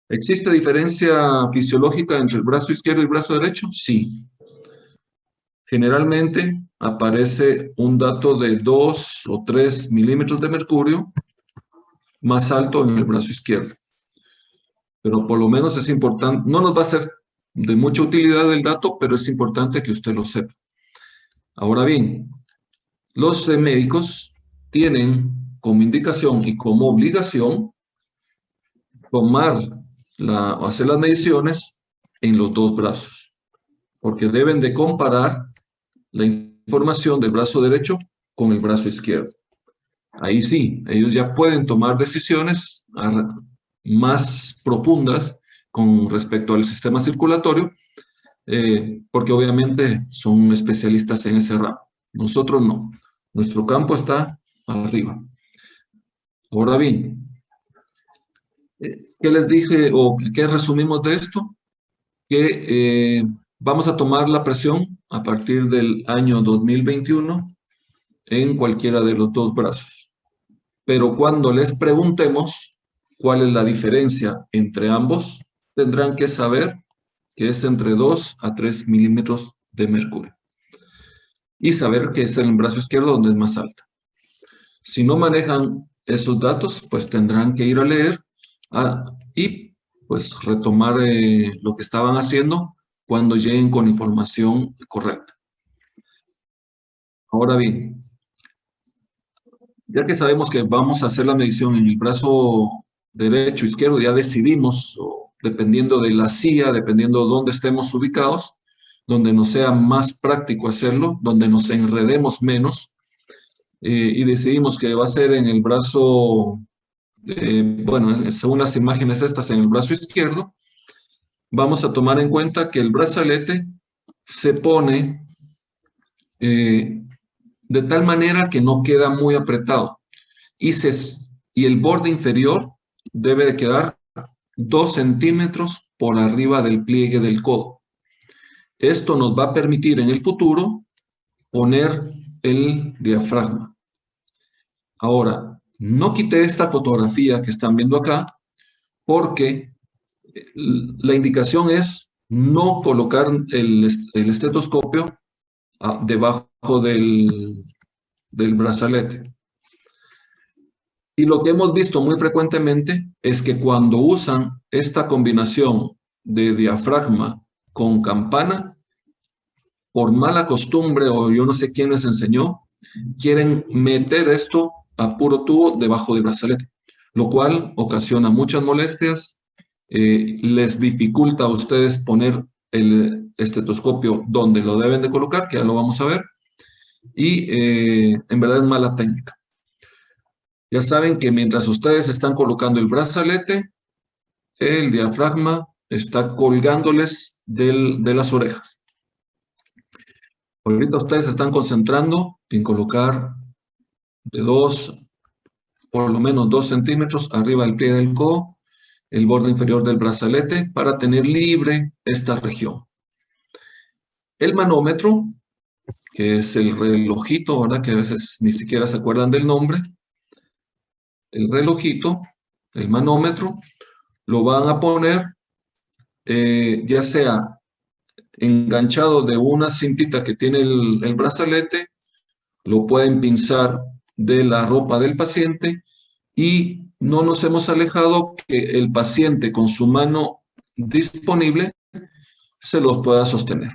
¿Existe diferencia fisiológica entre el brazo izquierdo y el brazo derecho? Sí. Generalmente aparece un dato de 2 o 3 milímetros de mercurio más alto en el brazo izquierdo. Pero por lo menos es importante, no nos va a ser de mucha utilidad el dato, pero es importante que usted lo sepa. Ahora bien, los médicos tienen como indicación y como obligación hacer las mediciones en los dos brazos, porque deben de comparar la información del brazo derecho con el brazo izquierdo. Ahí sí, ellos ya pueden tomar decisiones más profundas con respecto al sistema circulatorio, porque obviamente son especialistas en ese ramo. Nosotros no. Nuestro campo está arriba. Ahora bien, ¿qué les dije o qué resumimos de esto? Que vamos a tomar la presión a partir del año 2021 en cualquiera de los dos brazos. Pero cuando les preguntemos cuál es la diferencia entre ambos, tendrán que saber que es entre 2 a 3 milímetros de mercurio. Y saber que es en el brazo izquierdo donde es más alta. Si no manejan esos datos, pues tendrán que ir a leer y pues retomar lo que estaban haciendo cuando lleguen con información correcta. Ahora bien, ya que sabemos que vamos a hacer la medición en el brazo derecho, izquierdo, ya decidimos, dependiendo de la silla, dependiendo de dónde estemos ubicados, donde nos sea más práctico hacerlo, donde nos enredemos menos, y decidimos que va a ser en el brazo, bueno, según las imágenes estas, en el brazo izquierdo, vamos a tomar en cuenta que el brazalete se pone de tal manera que no queda muy apretado y el borde inferior debe de quedar 2 centímetros por arriba del pliegue del codo. Esto nos va a permitir en el futuro poner el diafragma. Ahora, no quité esta fotografía que están viendo acá porque la indicación es no colocar el estetoscopio debajo del brazalete. Y lo que hemos visto muy frecuentemente es que cuando usan esta combinación de diafragma con campana, por mala costumbre o yo no sé quién les enseñó, quieren meter esto a puro tubo debajo del brazalete, lo cual ocasiona muchas molestias, les dificulta a ustedes poner el estetoscopio donde lo deben de colocar, que ya lo vamos a ver, y en verdad es mala técnica. Ya saben que mientras ustedes están colocando el brazalete, el diafragma está colgándoles de las orejas. Ahorita ustedes se están concentrando en colocar por lo menos 2 centímetros arriba del pie del codo, el borde inferior del brazalete, para tener libre esta región. El manómetro, que es el relojito, ¿verdad? Que a veces ni siquiera se acuerdan del nombre. El relojito, el manómetro, lo van a poner ya sea enganchado de una cintita que tiene el brazalete, lo pueden pinzar de la ropa del paciente y no nos hemos alejado que el paciente con su mano disponible se los pueda sostener.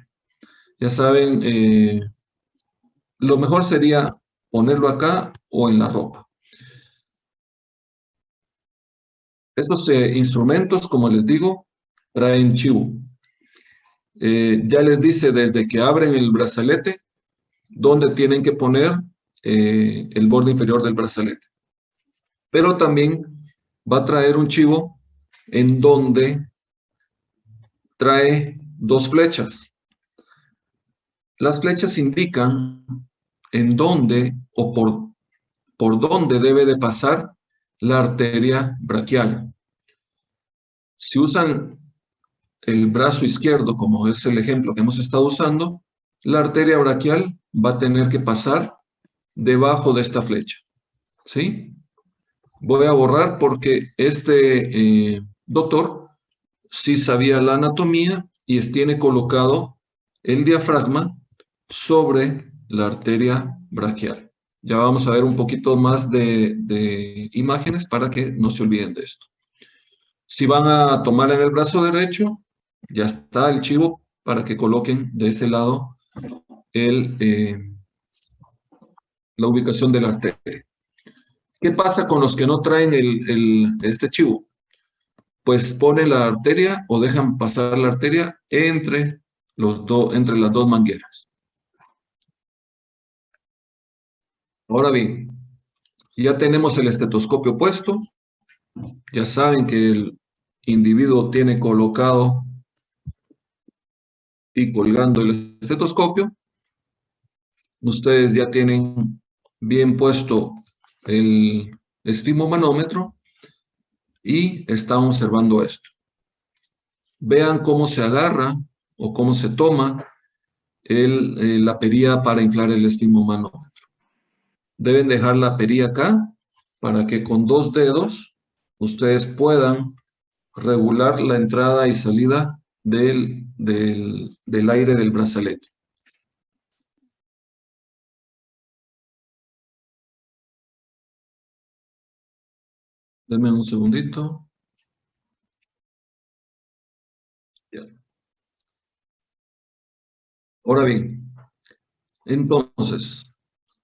Ya saben, lo mejor sería ponerlo acá o en la ropa. Estos instrumentos, como les digo, traen chivo. Ya les dice desde que abren el brazalete dónde tienen que poner el borde inferior del brazalete. Pero también va a traer un chivo en donde trae 2 flechas. Las flechas indican en dónde o por dónde debe de pasar la arteria braquial. Si usan el brazo izquierdo, como es el ejemplo que hemos estado usando, la arteria braquial va a tener que pasar debajo de esta flecha. ¿Sí? Voy a borrar porque este doctor sí sabía la anatomía y tiene colocado el diafragma sobre la arteria braquial. Ya vamos a ver un poquito más de imágenes para que no se olviden de esto. Si van a tomar en el brazo derecho, ya está el chivo para que coloquen de ese lado la ubicación de la arteria. ¿Qué pasa con los que no traen este chivo? Pues ponen la arteria o dejan pasar la arteria entre las 2 mangueras. Ahora bien, ya tenemos el estetoscopio puesto, Ya saben que el individuo tiene colocado y colgando el estetoscopio. Ustedes ya tienen bien puesto el esfigmomanómetro y están observando esto. Vean cómo se agarra o cómo se toma la perilla para inflar el esfigmomanómetro. Deben dejar la perilla acá para que con 2 dedos ustedes puedan regular la entrada y salida del aire del brazalete. Denme un segundito. Ya. Ahora bien, entonces,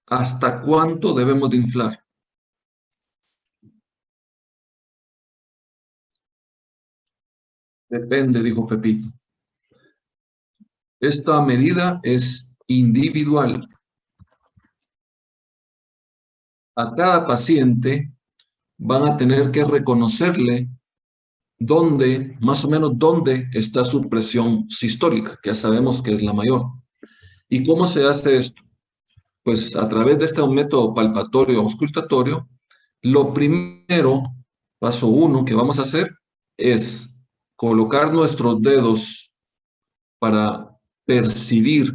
¿hasta cuánto debemos de inflar? Depende, dijo Pepito. Esta medida es individual. A cada paciente van a tener que reconocerle dónde, más o menos dónde está su presión sistólica, que ya sabemos que es la mayor. ¿Y cómo se hace esto? Pues a través de este método palpatorio auscultatorio, lo primero, paso 1 que vamos a hacer es colocar nuestros dedos para percibir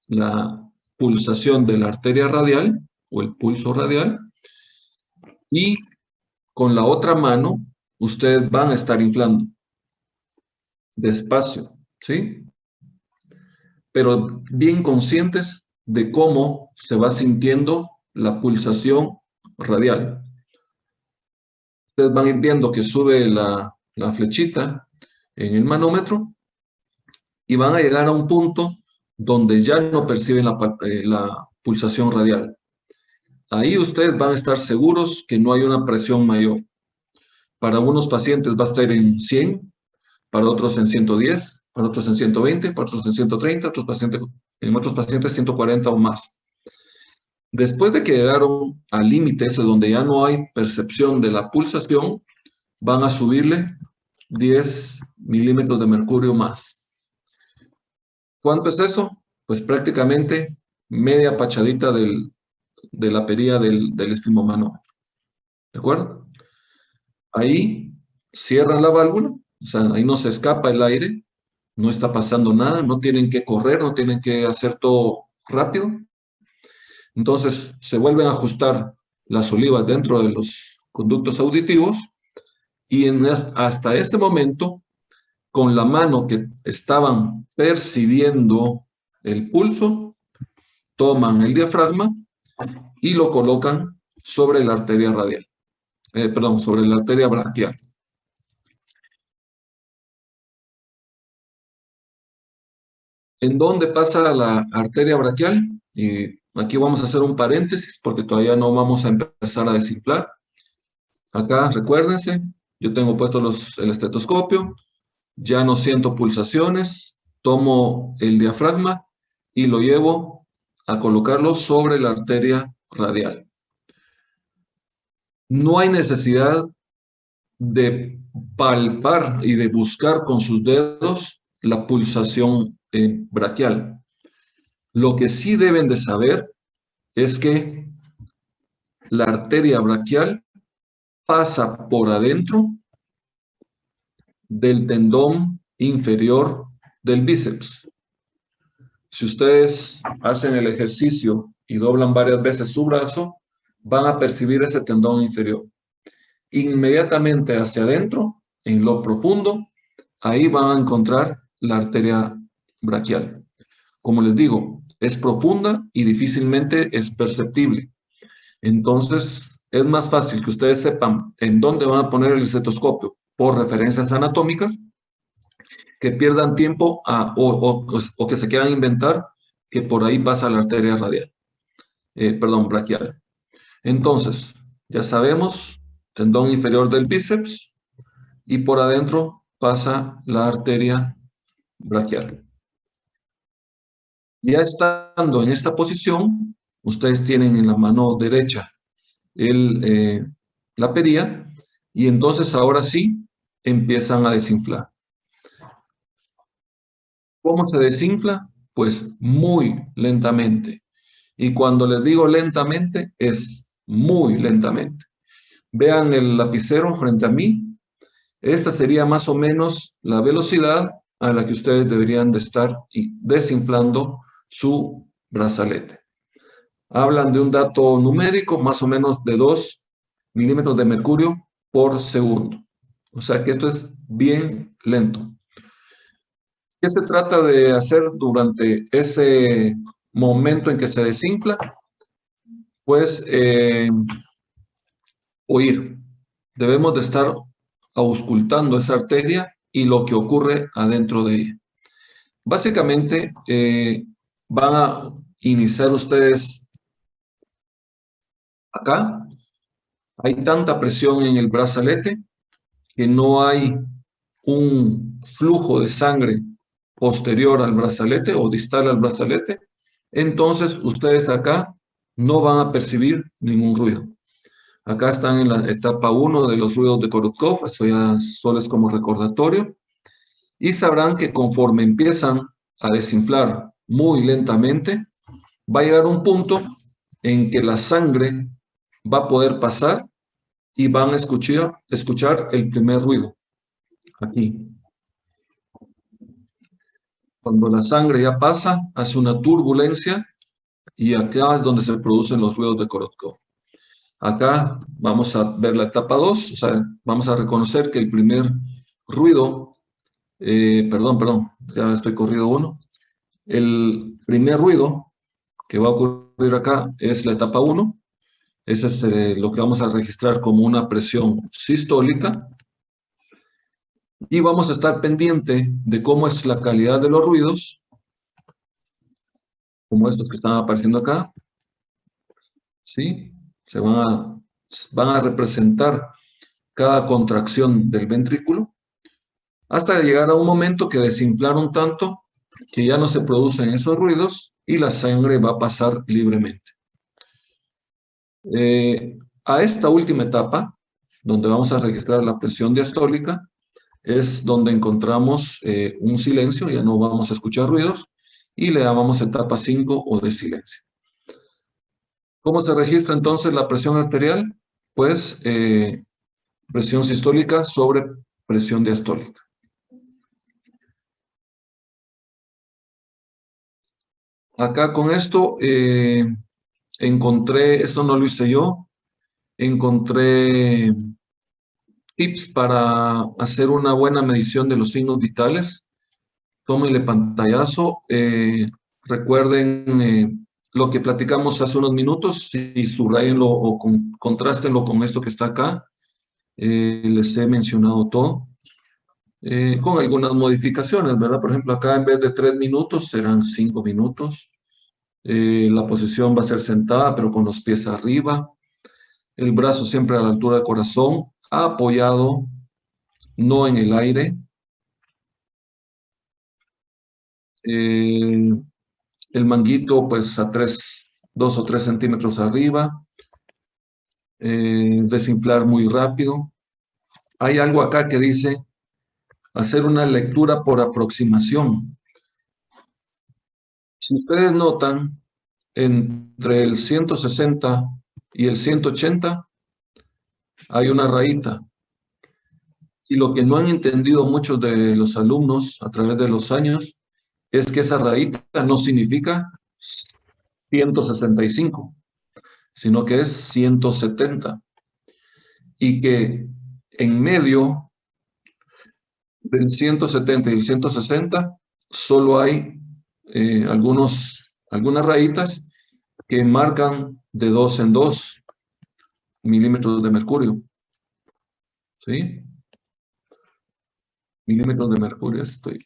la pulsación de la arteria radial o el pulso radial, y con la otra mano ustedes van a estar inflando despacio, ¿sí? Pero bien conscientes de cómo se va sintiendo la pulsación radial. Ustedes van a ir viendo que sube la flechita en el manómetro y van a llegar a un punto donde ya no perciben la pulsación radial. Ahí ustedes van a estar seguros que no hay una presión mayor. Para unos pacientes va a estar en 100, para otros en 110, para otros en 120, para otros en 130, en otros pacientes 140 o más. Después de que llegaron al límite ese donde ya no hay percepción de la pulsación, van a subirle 10 milímetros de mercurio más. ¿Cuánto es eso? Pues prácticamente media pachadita de la perilla del esfigmomanómetro. ¿De acuerdo? Ahí cierran la válvula, o sea, ahí no se escapa el aire, no está pasando nada, no tienen que correr, no tienen que hacer todo rápido. Entonces se vuelven a ajustar las olivas dentro de los conductos auditivos y hasta ese momento, con la mano que estaban percibiendo el pulso, toman el diafragma y lo colocan sobre la arteria radial, sobre la arteria braquial. ¿En dónde pasa la arteria braquial? Y aquí vamos a hacer un paréntesis porque todavía no vamos a empezar a desinflar. Acá, recuérdense, yo tengo puesto el estetoscopio, ya no siento pulsaciones, tomo el diafragma y lo llevo a colocarlo sobre la arteria radial. No hay necesidad de palpar y de buscar con sus dedos la pulsación braquial. Lo que sí deben de saber es que la arteria braquial pasa por adentro del tendón inferior del bíceps. Si ustedes hacen el ejercicio y doblan varias veces su brazo, van a percibir ese tendón inferior. Inmediatamente hacia adentro, en lo profundo, ahí van a encontrar la arteria braquial. Como les digo, es profunda y difícilmente es perceptible. Entonces, es más fácil que ustedes sepan en dónde van a poner el estetoscopio por referencias anatómicas, que pierdan tiempo o que se quieran inventar que por ahí pasa la arteria radial, braquial. Entonces, ya sabemos, tendón inferior del bíceps y por adentro pasa la arteria braquial. Ya estando en esta posición, ustedes tienen en la mano derecha la perilla y entonces ahora sí empiezan a desinflar. ¿Cómo se desinfla? Pues muy lentamente. Y cuando les digo lentamente, es muy lentamente. Vean el lapicero frente a mí. Esta sería más o menos la velocidad a la que ustedes deberían de estar desinflando su brazalete. Hablan de un dato numérico más o menos de 2 milímetros de mercurio por segundo. O sea que esto es bien lento. ¿Qué se trata de hacer durante ese momento en que se desinfla? Pues oír. Debemos de estar auscultando esa arteria y lo que ocurre adentro de ella. Básicamente, van a iniciar ustedes acá. Hay tanta presión en el brazalete que no hay un flujo de sangre posterior al brazalete o distal al brazalete. Entonces, ustedes acá no van a percibir ningún ruido. Acá están en la etapa 1 de los ruidos de Korotkov, eso ya solo es como recordatorio. Y sabrán que conforme empiezan a desinflar muy lentamente, va a llegar un punto en que la sangre va a poder pasar y van a escuchar el primer ruido. Aquí. Cuando la sangre ya pasa, hace una turbulencia y acá es donde se producen los ruidos de Korotkov. Acá vamos a ver la etapa 2, o sea, vamos a reconocer que el primer ruido, perdón, ya estoy corrido uno. El primer ruido que va a ocurrir acá es la etapa 1. Ese es lo que vamos a registrar como una presión sistólica. Y vamos a estar pendiente de cómo es la calidad de los ruidos, como estos que están apareciendo acá. ¿Sí? Se van a representar cada contracción del ventrículo, hasta llegar a un momento que desinflaron tanto que ya no se producen esos ruidos y la sangre va a pasar libremente. A esta última etapa, donde vamos a registrar la presión diastólica, es donde encontramos un silencio, ya no vamos a escuchar ruidos, y le llamamos etapa 5 o de silencio. ¿Cómo se registra entonces la presión arterial? Pues presión sistólica sobre presión diastólica. Acá con esto encontré, esto no lo hice yo, encontré tips para hacer una buena medición de los signos vitales. Tómenle pantallazo, recuerden lo que platicamos hace unos minutos y subrayenlo o contrástenlo con esto que está acá. Les he mencionado todo. Con algunas modificaciones, ¿verdad? Por ejemplo, acá en vez de 3 minutos serán 5 minutos. La posición va a ser sentada, pero con los pies arriba. El brazo siempre a la altura del corazón, apoyado, no en el aire. El manguito, pues a 2 o 3 centímetros arriba. Desinflar muy rápido. Hay algo acá que dice hacer una lectura por aproximación. Si ustedes notan, entre el 160 y el 180 hay una rayita. Y lo que no han entendido muchos de los alumnos a través de los años es que esa rayita no significa 165, sino que es 170. Y que en medio del 170 y el 160 solo hay algunas rayitas que marcan de 2 en 2 milímetros de mercurio. ¿Sí? Milímetros de mercurio estoy.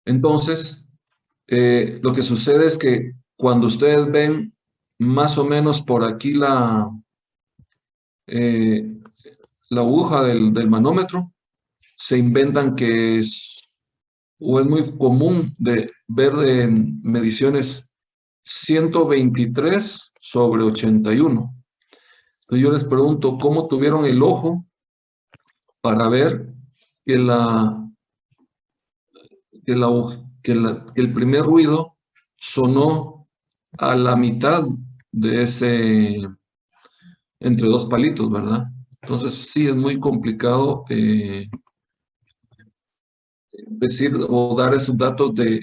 Entonces, lo que sucede es que cuando ustedes ven más o menos por aquí la aguja del manómetro, se inventan que o es muy común de ver en mediciones 123 sobre 81. Entonces yo les pregunto, ¿cómo tuvieron el ojo para ver que el primer ruido sonó a la mitad de ese, entre dos palitos, ¿verdad? Entonces sí es muy complicado decir o dar esos datos de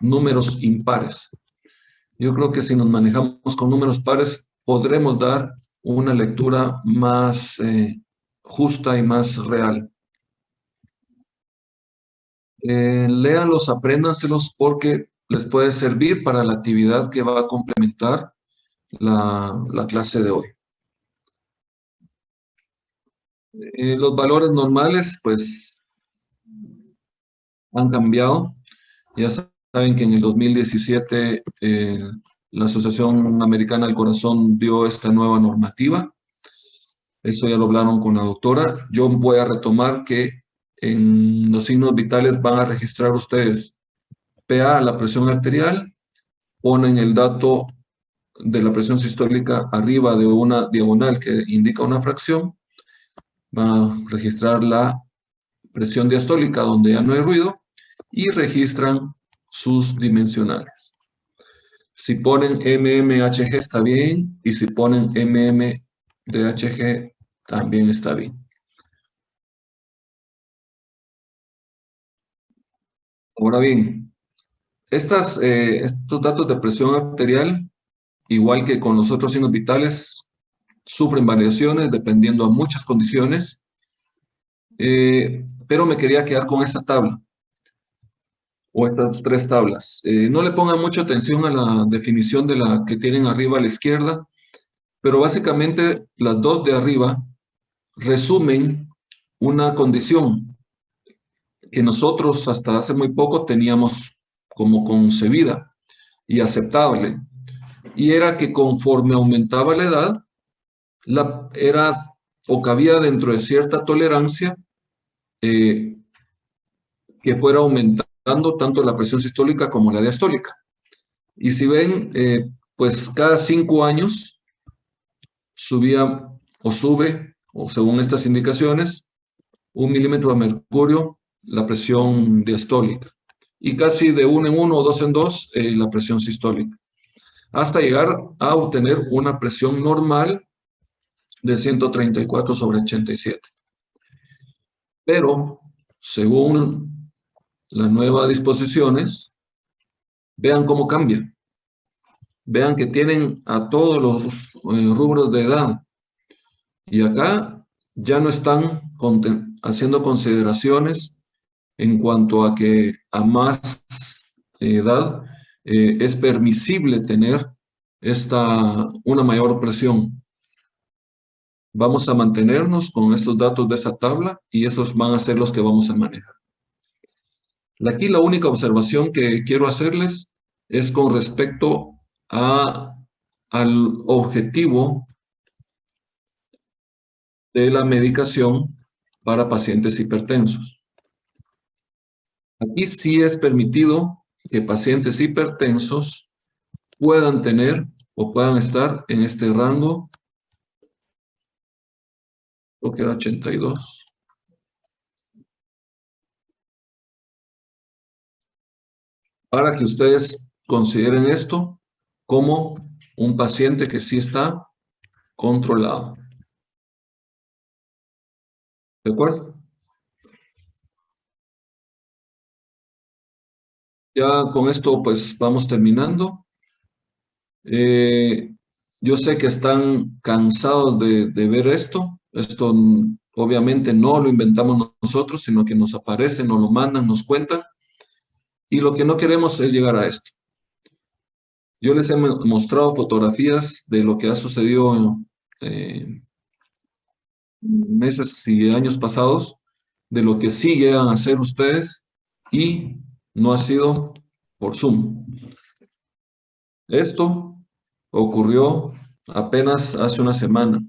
números impares. Yo creo que si nos manejamos con números pares, podremos dar una lectura más justa y más real. Léanlos, apréndanselos porque les puede servir para la actividad que va a complementar la clase de hoy. Los valores normales, pues, han cambiado. Ya saben que en el 2017 la Asociación Americana del Corazón dio esta nueva normativa. Eso ya lo hablaron con la doctora. Yo voy a retomar que en los signos vitales van a registrar ustedes PA, la presión arterial, ponen el dato de la presión sistólica arriba de una diagonal que indica una fracción, van a registrar la presión diastólica donde ya no hay ruido y registran sus dimensionales. Si ponen MMHG está bien y si ponen MMDHG también está bien. Ahora bien, estos datos de presión arterial, igual que con los otros signos vitales, sufren variaciones dependiendo a muchas condiciones, pero me quería quedar con esta tabla, o estas tres tablas. No le pongan mucha atención a la definición de la que tienen arriba a la izquierda, pero básicamente las dos de arriba resumen una condición que nosotros hasta hace muy poco teníamos como concebida y aceptable, y era que conforme aumentaba la edad, era o cabía dentro de cierta tolerancia que fuera aumentando tanto la presión sistólica como la diastólica. Y si ven, pues cada 5 años subía o sube, o según estas indicaciones, 1 milímetro de mercurio la presión diastólica. Y casi de 1 en 1 o 2 en 2 la presión sistólica. Hasta llegar a obtener una presión normal de 134 sobre 87. Pero, según las nuevas disposiciones, vean cómo cambia. Vean que tienen a todos los rubros de edad. Y acá ya no están haciendo consideraciones en cuanto a que a más edad es permisible tener una mayor presión. Vamos a mantenernos con estos datos de esa tabla y esos van a ser los que vamos a manejar. Aquí la única observación que quiero hacerles es con respecto al objetivo de la medicación para pacientes hipertensos. Aquí sí es permitido que pacientes hipertensos puedan tener o puedan estar en este rango, creo que era 82. Para que ustedes consideren esto como un paciente que sí está controlado. ¿De acuerdo? Ya con esto pues vamos terminando. Yo sé que están cansados de ver esto. Esto obviamente no lo inventamos nosotros, sino que nos aparece, nos lo mandan, nos cuentan. Y lo que no queremos es llegar a esto. Yo les he mostrado fotografías de lo que ha sucedido en meses y años pasados, de lo que sí llegan a hacer ustedes y no ha sido por Zoom. Esto ocurrió apenas hace una semana.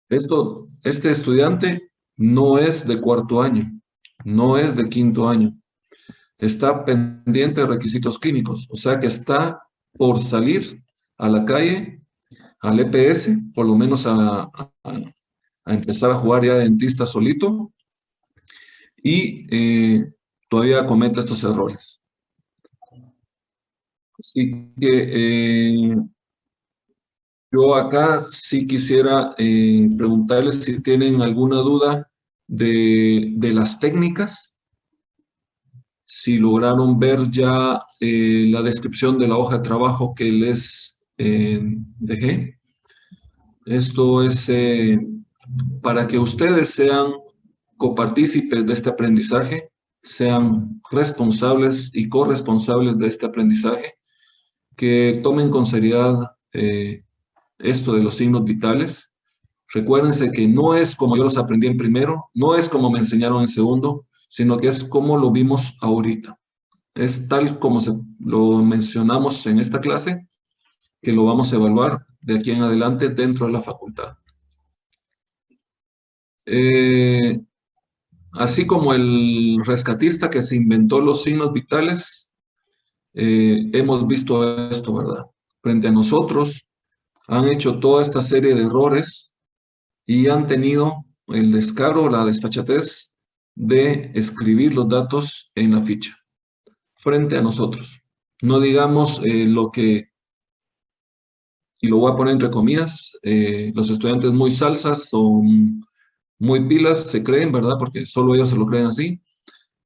Este estudiante no es de 4º año, no es de 5º año. Está pendiente de requisitos clínicos, o sea que está por salir a la calle, al EPS, por lo menos a empezar a jugar ya de dentista solito, y todavía comete estos errores. Así que yo acá sí quisiera preguntarles si tienen alguna duda de las técnicas, si lograron ver ya la descripción de la hoja de trabajo que les dejé. Esto es para que ustedes sean copartícipes de este aprendizaje, sean responsables y corresponsables de este aprendizaje, que tomen con seriedad esto de los signos vitales. Recuérdense que no es como yo los aprendí en primero, no es como me enseñaron en segundo, sino que es como lo vimos ahorita. Es tal como lo mencionamos en esta clase, que lo vamos a evaluar de aquí en adelante dentro de la facultad. Así como el rescatista que se inventó los signos vitales, hemos visto esto, ¿verdad? Frente a nosotros han hecho toda esta serie de errores y han tenido el descaro, la desfachatez de escribir los datos en la ficha frente a nosotros. No digamos lo que, y lo voy a poner entre comillas, los estudiantes muy salsas o muy pilas se creen, ¿verdad? Porque solo ellos se lo creen así.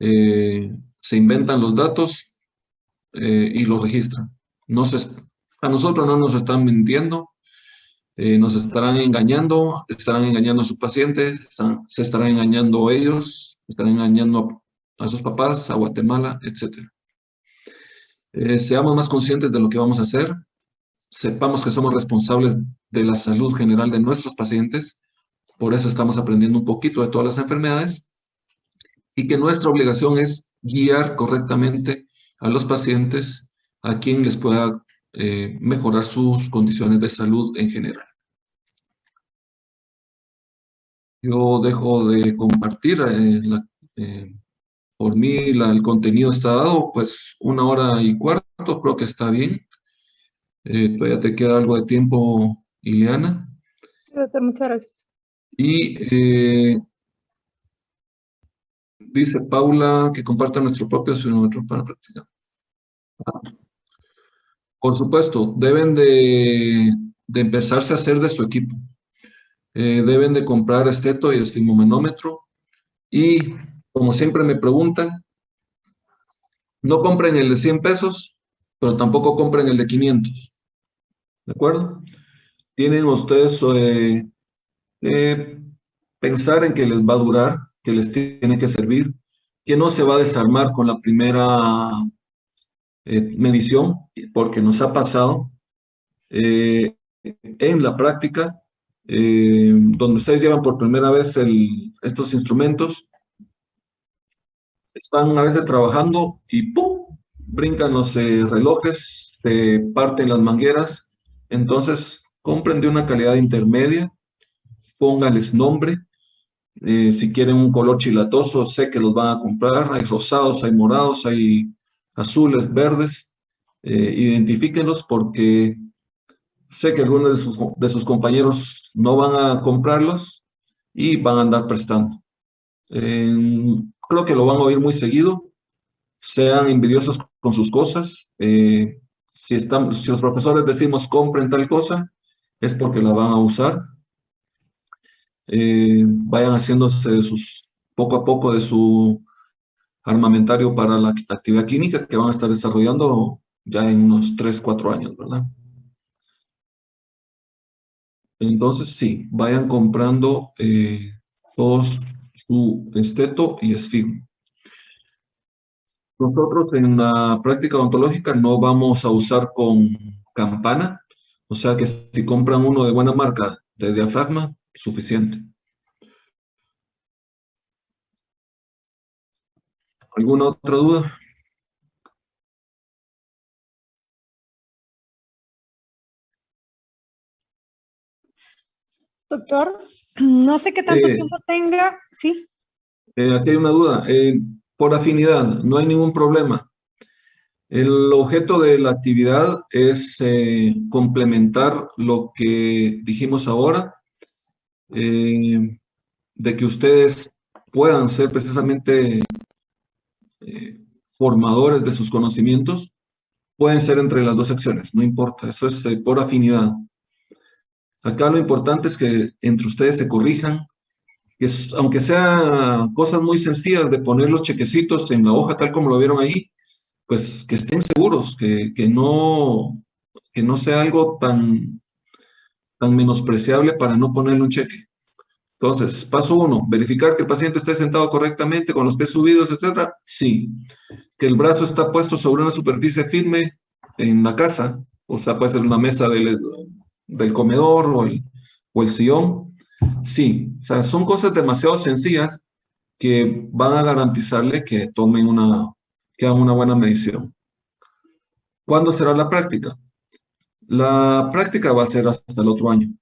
Se inventan los datos y los registran. A nosotros no nos están mintiendo, nos estarán engañando a sus pacientes, se estarán engañando ellos, estarán engañando a sus papás, a Guatemala, etc. Seamos más conscientes de lo que vamos a hacer, sepamos que somos responsables de la salud general de nuestros pacientes, por eso estamos aprendiendo un poquito de todas las enfermedades, y que nuestra obligación es guiar correctamente a los pacientes a quien les pueda mejorar sus condiciones de salud en general. Yo dejo de compartir, por mí el contenido está dado, pues 1h15, creo que está bien. Todavía te queda algo de tiempo, Ileana. Sí, doctor, muchas gracias. Y dice Paula que comparta nuestro propio sonómetro para practicar. Por supuesto, deben de empezarse a hacer de su equipo. Deben de comprar esteto y esfigmomanómetro. Y como siempre me preguntan, no compren el de 100 pesos, pero tampoco compren el de 500. ¿De acuerdo? Tienen ustedes pensar en que les va a durar, que les tiene que servir, que no se va a desarmar con la primera medición, porque nos ha pasado en la práctica, donde ustedes llevan por primera vez estos instrumentos, están a veces trabajando y ¡pum! Brincan los relojes, se parten las mangueras. Entonces, compren de una calidad intermedia, pónganles nombre. Si quieren un color chilatoso, sé que los van a comprar. Hay rosados, hay morados, hay azules, verdes. Identifíquenlos porque sé que algunos de sus compañeros no van a comprarlos y van a andar prestando. Creo que lo van a oír muy seguido. Sean envidiosos con sus cosas. Si los profesores decimos compren tal cosa, es porque la van a usar. Vayan haciéndose poco a poco de su armamentario para la actividad clínica que van a estar desarrollando ya en unos 3, 4 años, ¿verdad? Entonces, sí, vayan comprando todos su esteto y esfigmo. Nosotros en la práctica odontológica no vamos a usar con campana, o sea que si compran uno de buena marca de diafragma, suficiente. ¿Alguna otra duda? Doctor, no sé qué tanto tiempo tenga, ¿sí? Aquí hay una duda. Por afinidad, no hay ningún problema. El objeto de la actividad es complementar lo que dijimos ahora, de que ustedes puedan ser precisamente formadores de sus conocimientos. Pueden ser entre las dos secciones, no importa, eso es por afinidad. Acá lo importante es que entre ustedes se corrijan, aunque sea cosas muy sencillas de poner los chequecitos en la hoja tal como lo vieron ahí, pues que estén seguros, que no sea algo tan menospreciable para no ponerle un cheque. Entonces, paso 1, verificar que el paciente esté sentado correctamente con los pies subidos, etcétera. Sí. Que el brazo está puesto sobre una superficie firme en la casa, o sea, puede ser una mesa del comedor o el sillón. Sí, o sea, son cosas demasiado sencillas que van a garantizarle que que hagan una buena medición. ¿Cuándo será la práctica? La práctica va a ser hasta el otro año.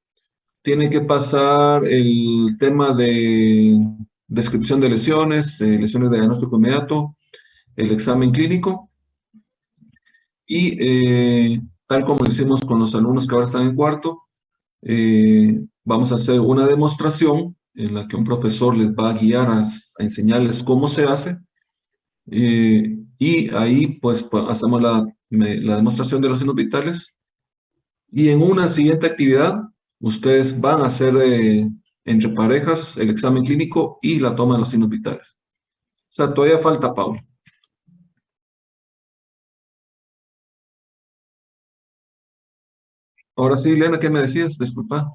Tiene que pasar el tema de descripción de lesiones, lesiones de diagnóstico inmediato, el examen clínico y tal como lo hicimos con los alumnos que ahora están en cuarto, vamos a hacer una demostración en la que un profesor les va a guiar a enseñarles cómo se hace y ahí pues hacemos la demostración de los signos vitales y en una siguiente actividad ustedes van a hacer entre parejas el examen clínico y la toma de los signos vitales. O sea, todavía falta, Paula. Ahora sí, Elena, ¿qué me decías? Disculpa.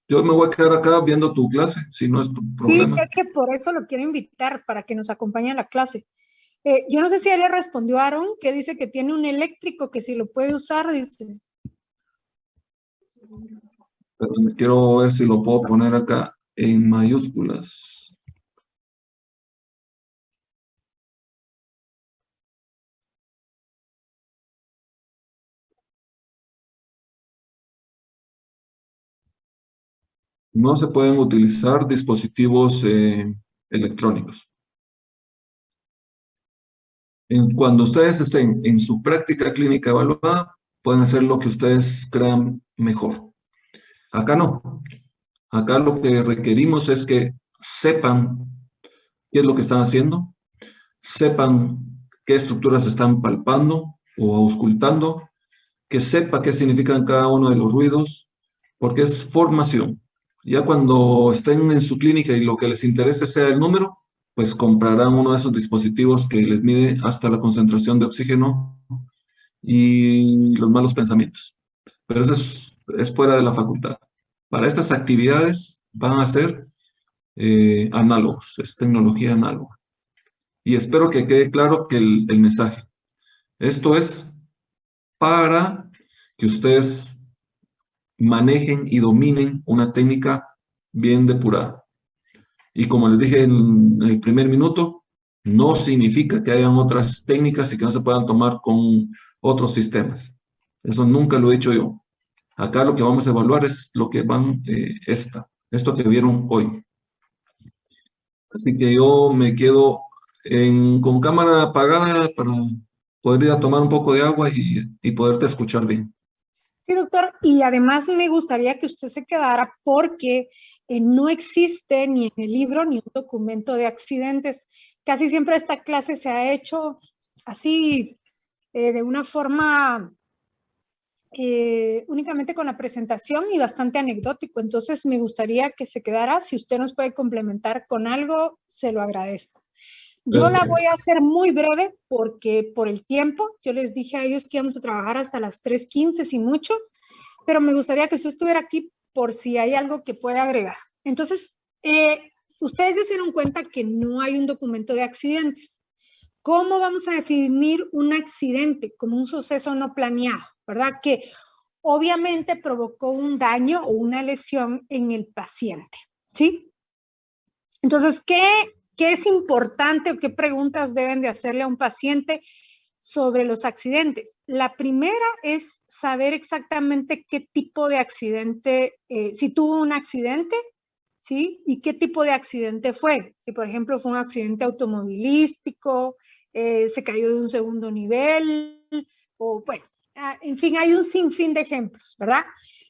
Yo me voy a quedar acá viendo tu clase, si no es tu Sí, problema. es que por eso lo quiero invitar, para que nos acompañe a la clase. Yo no sé si él le respondió a Aaron, que dice que tiene un eléctrico, que si lo puede usar, dice. Pero quiero ver si lo puedo poner acá en mayúsculas. No se pueden utilizar dispositivos electrónicos. Cuando ustedes estén en su práctica clínica evaluada, pueden hacer lo que ustedes crean mejor. Acá no. Acá lo que requerimos es que sepan qué es lo que están haciendo, sepan qué estructuras están palpando o auscultando, que sepa qué significan cada uno de los ruidos, porque es formación. Ya cuando estén en su clínica y lo que les interese sea el número, pues comprarán uno de esos dispositivos que les mide hasta la concentración de oxígeno y los malos pensamientos. Pero eso es fuera de la facultad. Para estas actividades van a ser análogos, es tecnología análoga. Y espero que quede claro que el mensaje. Esto es para que ustedes manejen y dominen una técnica bien depurada. Y como les dije en el primer minuto, no significa que hayan otras técnicas y que no se puedan tomar con otros sistemas. Eso nunca lo he dicho yo. Acá lo que vamos a evaluar es lo que esto que vieron hoy. Así que yo me quedo con cámara apagada para poder ir a tomar un poco de agua y poderte escuchar bien. Sí, doctor, y además me gustaría que usted se quedara porque no existe ni en el libro ni un documento de accidentes. Casi siempre esta clase se ha hecho así, de una forma únicamente con la presentación y bastante anecdótico. Entonces me gustaría que se quedara. Si usted nos puede complementar con algo, se lo agradezco. Yo la voy a hacer muy breve porque por el tiempo, yo les dije a ellos que íbamos a trabajar hasta las 3:15 sin mucho, pero me gustaría que usted estuviera aquí por si hay algo que pueda agregar. Entonces, ustedes se dieron cuenta que no hay un documento de accidentes. ¿Cómo vamos a definir un accidente? Como un suceso no planeado, ¿verdad? Que obviamente provocó un daño o una lesión en el paciente, ¿sí? Entonces, ¿qué es importante o qué preguntas deben de hacerle a un paciente sobre los accidentes? La primera es saber exactamente qué tipo de accidente, si tuvo un accidente, ¿sí? Y qué tipo de accidente fue. Si, por ejemplo, fue un accidente automovilístico, se cayó de un segundo nivel, o bueno, en fin, hay un sinfín de ejemplos, ¿verdad?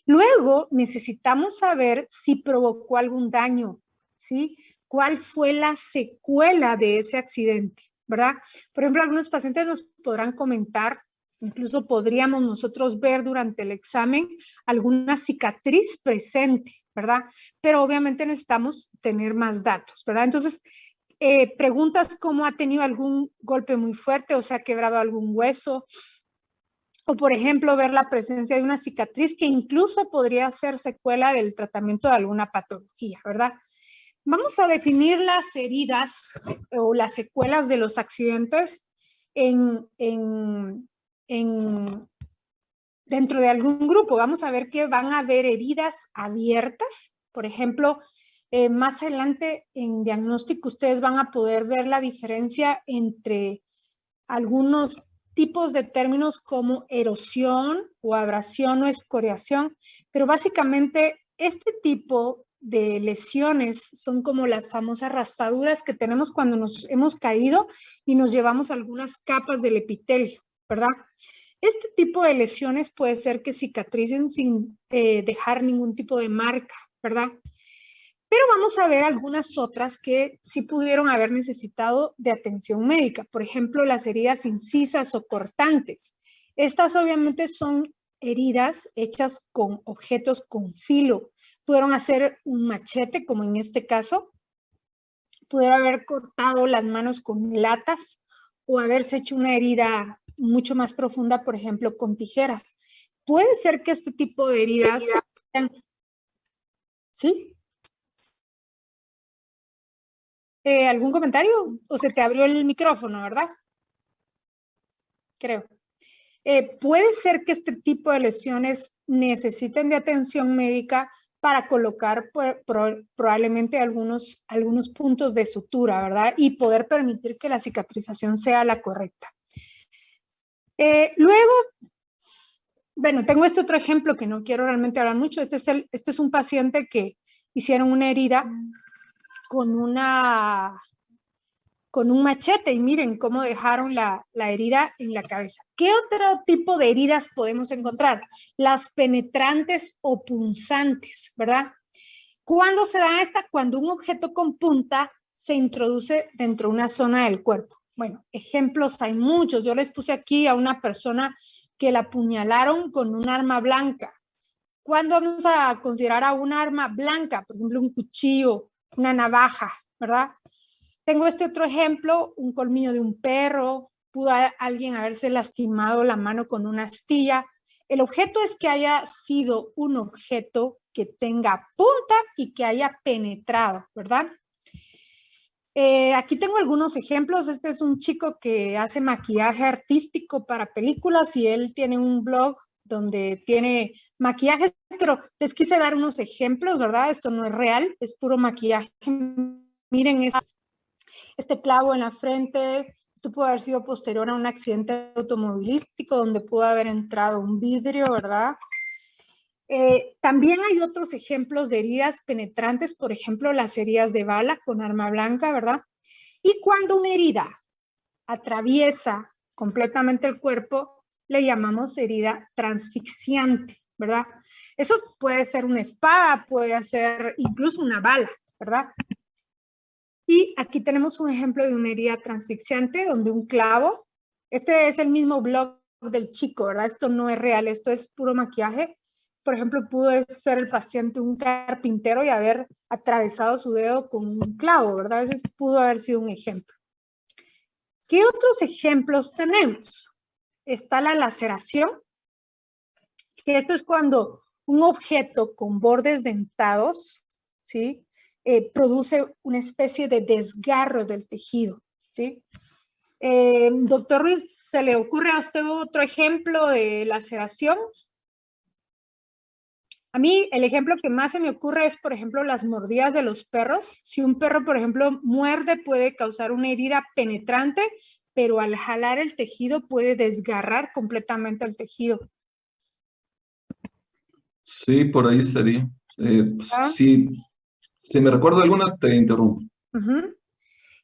Luego necesitamos saber si provocó algún daño, ¿sí? ¿Cuál fue la secuela de ese accidente, ¿verdad? Por ejemplo, algunos pacientes nos podrán comentar, incluso podríamos nosotros ver durante el examen alguna cicatriz presente, ¿verdad? Pero obviamente necesitamos tener más datos, ¿verdad? Entonces, preguntas como ha tenido algún golpe muy fuerte o se ha quebrado algún hueso, o por ejemplo ver la presencia de una cicatriz que incluso podría ser secuela del tratamiento de alguna patología, ¿verdad? Vamos a definir las heridas o las secuelas de los accidentes dentro de algún grupo. Vamos a ver que van a haber heridas abiertas, por ejemplo, más adelante en diagnóstico ustedes van a poder ver la diferencia entre algunos tipos de términos como erosión o abrasión o escoriación, pero básicamente este tipo de lesiones son como las famosas raspaduras que tenemos cuando nos hemos caído y nos llevamos algunas capas del epitelio, ¿verdad? Este tipo de lesiones puede ser que cicatricen sin dejar ningún tipo de marca, ¿verdad? Pero vamos a ver algunas otras que sí pudieron haber necesitado de atención médica. Por ejemplo, las heridas incisas o cortantes. Estas obviamente son heridas hechas con objetos con filo. Pudieron hacer un machete, como en este caso. Pudieron haber cortado las manos con latas o haberse hecho una herida mucho más profunda, por ejemplo, con tijeras. Puede ser que este tipo de heridas... ¿Sí? ¿Algún comentario? ¿O se te abrió el micrófono, verdad? Creo. Puede ser que este tipo de lesiones necesiten de atención médica para colocar probablemente algunos puntos de sutura, ¿verdad? Y poder permitir que la cicatrización sea la correcta. Luego, bueno, tengo este otro ejemplo que no quiero realmente hablar mucho. Este es un paciente que hicieron una herida con un machete y miren cómo dejaron la herida en la cabeza. ¿Qué otro tipo de heridas podemos encontrar? Las penetrantes o punzantes, ¿verdad? ¿Cuándo se da esta? Cuando un objeto con punta se introduce dentro de una zona del cuerpo. Bueno, ejemplos hay muchos. Yo les puse aquí a una persona que la apuñalaron con un arma blanca. ¿Cuándo vamos a considerar a un arma blanca? Por ejemplo, un cuchillo, una navaja, ¿verdad? Tengo este otro ejemplo, un colmillo de un perro, pudo alguien haberse lastimado la mano con una astilla. El objeto es que haya sido un objeto que tenga punta y que haya penetrado, ¿verdad? Aquí tengo algunos ejemplos. Este es un chico que hace maquillaje artístico para películas y él tiene un blog donde tiene maquillajes, pero les quise dar unos ejemplos, ¿verdad? Esto no es real, es puro maquillaje. Miren este clavo en la frente. Esto pudo haber sido posterior a un accidente automovilístico donde pudo haber entrado un vidrio, ¿verdad? También hay otros ejemplos de heridas penetrantes, por ejemplo, las heridas de bala con arma blanca, ¿verdad? Y cuando una herida atraviesa completamente el cuerpo, le llamamos herida transfixiante, ¿verdad? Eso puede ser una espada, puede ser incluso una bala, ¿verdad? Y aquí tenemos un ejemplo de una herida transfixiante donde un clavo, este es el mismo blog del chico, ¿verdad? Esto no es real, esto es puro maquillaje. Por ejemplo, pudo ser el paciente un carpintero y haber atravesado su dedo con un clavo, ¿verdad? Ese pudo haber sido un ejemplo. ¿Qué otros ejemplos tenemos? Está la laceración, que esto es cuando un objeto con bordes dentados, ¿sí? Produce una especie de desgarro del tejido, ¿sí? Doctor Ruiz, ¿se le ocurre a usted otro ejemplo de laceración? A mí el ejemplo que más se me ocurre es, por ejemplo, las mordidas de los perros. Si un perro, por ejemplo, muerde, puede causar una herida penetrante, pero al jalar el tejido puede desgarrar completamente el tejido. Sí, por ahí sería. Si me recuerdo alguna, te interrumpo.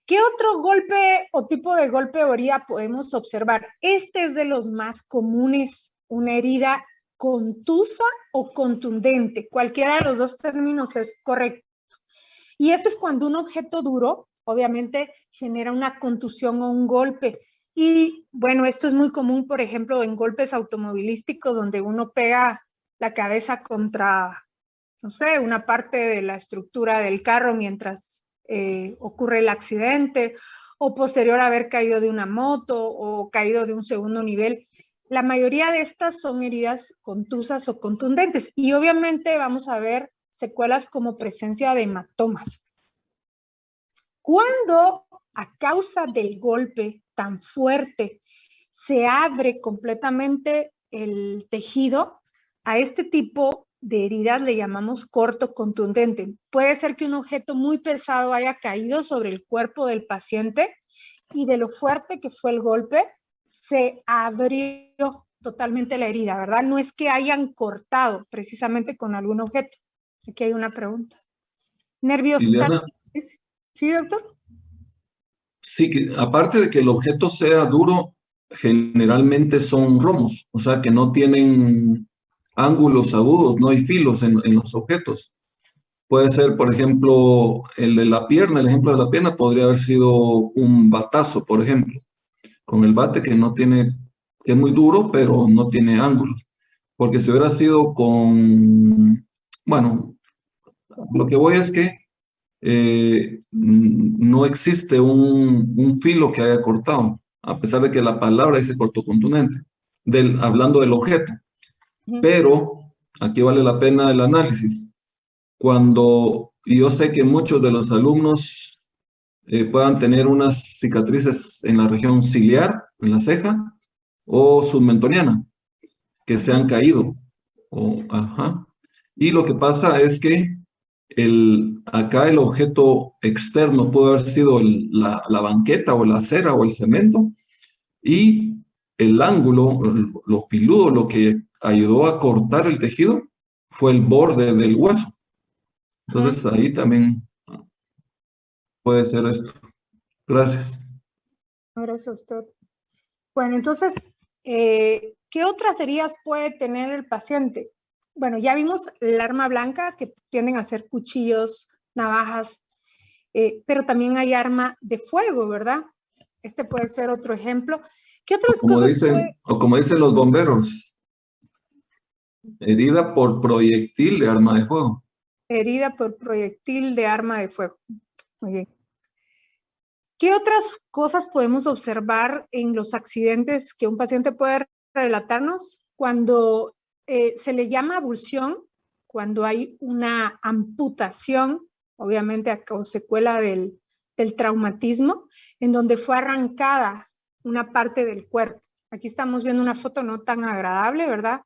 ¿Qué otro golpe o tipo de golpe o herida podemos observar? Este es de los más comunes, una herida contusa o contundente. Cualquiera de los dos términos es correcto. Y este es cuando un objeto duro, obviamente, genera una contusión o un golpe. Y bueno, esto es muy común, por ejemplo, en golpes automovilísticos donde uno pega la cabeza contra, no sé, una parte de la estructura del carro mientras ocurre el accidente, o posterior a haber caído de una moto o caído de un segundo nivel. La mayoría de estas son heridas contusas o contundentes. Y obviamente vamos a ver secuelas como presencia de hematomas. Cuando a causa del golpe tan fuerte se abre completamente el tejido, a este tipo de heridas le llamamos corto contundente. Puede ser que un objeto muy pesado haya caído sobre el cuerpo del paciente y de lo fuerte que fue el golpe, se abrió totalmente la herida, ¿verdad? No es que hayan cortado precisamente con algún objeto. Aquí hay una pregunta. ¿Nervios Liliana, táctiles? ¿Sí, doctor? sí, que aparte de que el objeto sea duro, generalmente son romos, o sea que no tienen ángulos agudos, no hay filos en los objetos. Puede ser, por ejemplo, el de la pierna, el ejemplo de la pierna podría haber sido un batazo, por ejemplo, con el bate que no tiene, que es muy duro, pero no tiene ángulos. Porque si hubiera sido con, bueno, lo que voy es que no existe un filo que haya cortado, a pesar de que la palabra dice corto contundente, hablando del objeto. Pero aquí vale la pena el análisis. Cuando yo sé que muchos de los alumnos puedan tener unas cicatrices en la región ciliar, en la ceja, o submentoniana, que se han caído. Y lo que pasa es que acá el objeto externo puede haber sido la banqueta o la acera o el cemento, y el ángulo, lo filudo, lo que ayudó a cortar el tejido fue el borde del hueso. Entonces ahí también puede ser esto. Gracias. Gracias a usted. Bueno, entonces, ¿qué otras heridas puede tener el paciente? Bueno, ya vimos el arma blanca, que tienden a ser cuchillos, navajas, pero también hay arma de fuego, ¿verdad? Este puede ser otro ejemplo. ¿Qué otras cosas puede? O como dicen los bomberos, herida por proyectil de arma de fuego. Herida por proyectil de arma de fuego. Muy bien. ¿Qué otras cosas podemos observar en los accidentes que un paciente puede relatarnos? Cuando se le llama abulsión, cuando hay una amputación, obviamente a secuela del traumatismo, en donde fue arrancada una parte del cuerpo. Aquí estamos viendo una foto no tan agradable, ¿verdad?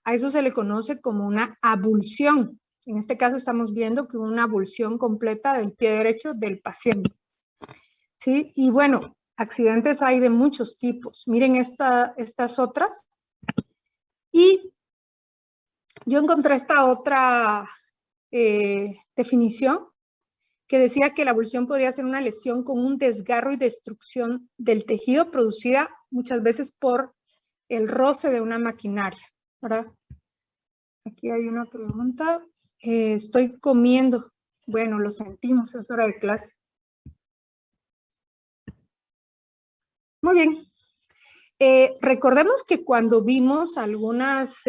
A eso se le conoce como una abulsión. En este caso estamos viendo que una abulsión completa del pie derecho del paciente. ¿Sí? Y bueno, accidentes hay de muchos tipos. Miren estas otras. Y yo encontré esta otra definición que decía que la abulsión podría ser una lesión con un desgarro y destrucción del tejido producida muchas veces por el roce de una maquinaria, ¿verdad? Aquí hay una pregunta. Estoy comiendo. Bueno, lo sentimos, es hora de clase. Muy bien. Recordemos que cuando vimos algunas,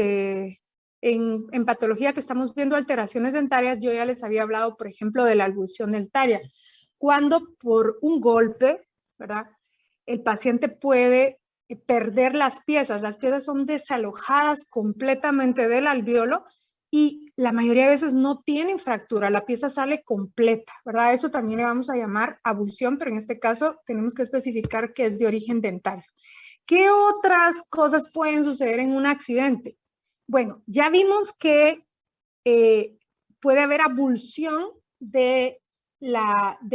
en patología que estamos viendo alteraciones dentarias, yo ya les había hablado, por ejemplo, de la abulsión dentaria. Cuando por un golpe, ¿verdad? El paciente puede perder las piezas son desalojadas completamente del alvéolo y la mayoría de veces no tienen fractura, la pieza sale completa, ¿verdad? Eso también le vamos a llamar abulsión, pero en este caso tenemos que especificar que es de origen dentario. ¿Qué otras cosas pueden suceder en un accidente? Bueno, ya vimos que puede haber abulsión de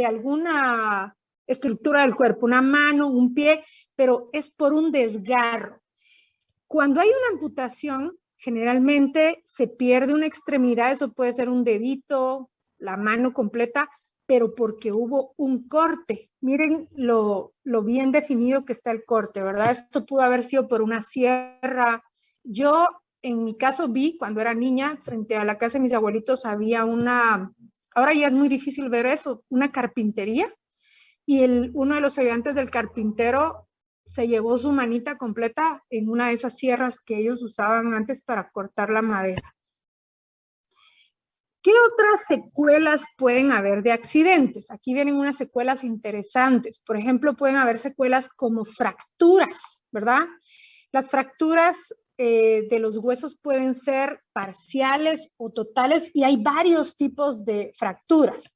alguna estructura del cuerpo, una mano, un pie, pero es por un desgarro. Cuando hay una amputación, generalmente se pierde una extremidad, eso puede ser un dedito, la mano completa, pero porque hubo un corte. Miren lo bien definido que está el corte, ¿verdad? Esto pudo haber sido por una sierra. Yo, en mi caso, vi cuando era niña, frente a la casa de mis abuelitos, había una, ahora ya es muy difícil ver eso, una carpintería. Y uno de los ayudantes del carpintero se llevó su manita completa en una de esas sierras que ellos usaban antes para cortar la madera. ¿Qué otras secuelas pueden haber de accidentes? Aquí vienen unas secuelas interesantes. Por ejemplo, pueden haber secuelas como fracturas, ¿verdad? Las fracturas de los huesos pueden ser parciales o totales y hay varios tipos de fracturas.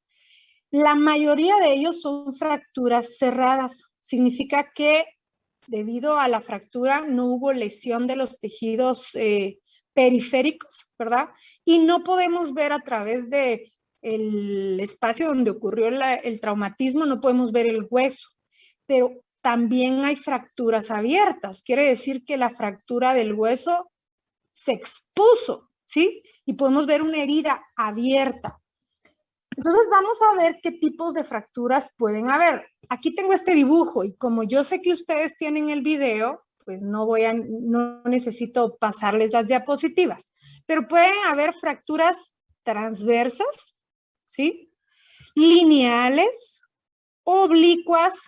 La mayoría de ellos son fracturas cerradas. Significa que debido a la fractura no hubo lesión de los tejidos periféricos, ¿verdad? Y no podemos ver a través de el espacio donde ocurrió el traumatismo, no podemos ver el hueso, pero también hay fracturas abiertas. Quiere decir que la fractura del hueso se expuso, ¿sí? Y podemos ver una herida abierta. Entonces vamos a ver qué tipos de fracturas pueden haber. Aquí tengo este dibujo y como yo sé que ustedes tienen el video, pues no necesito pasarles las diapositivas, pero pueden haber fracturas transversas, ¿sí? Lineales, oblicuas.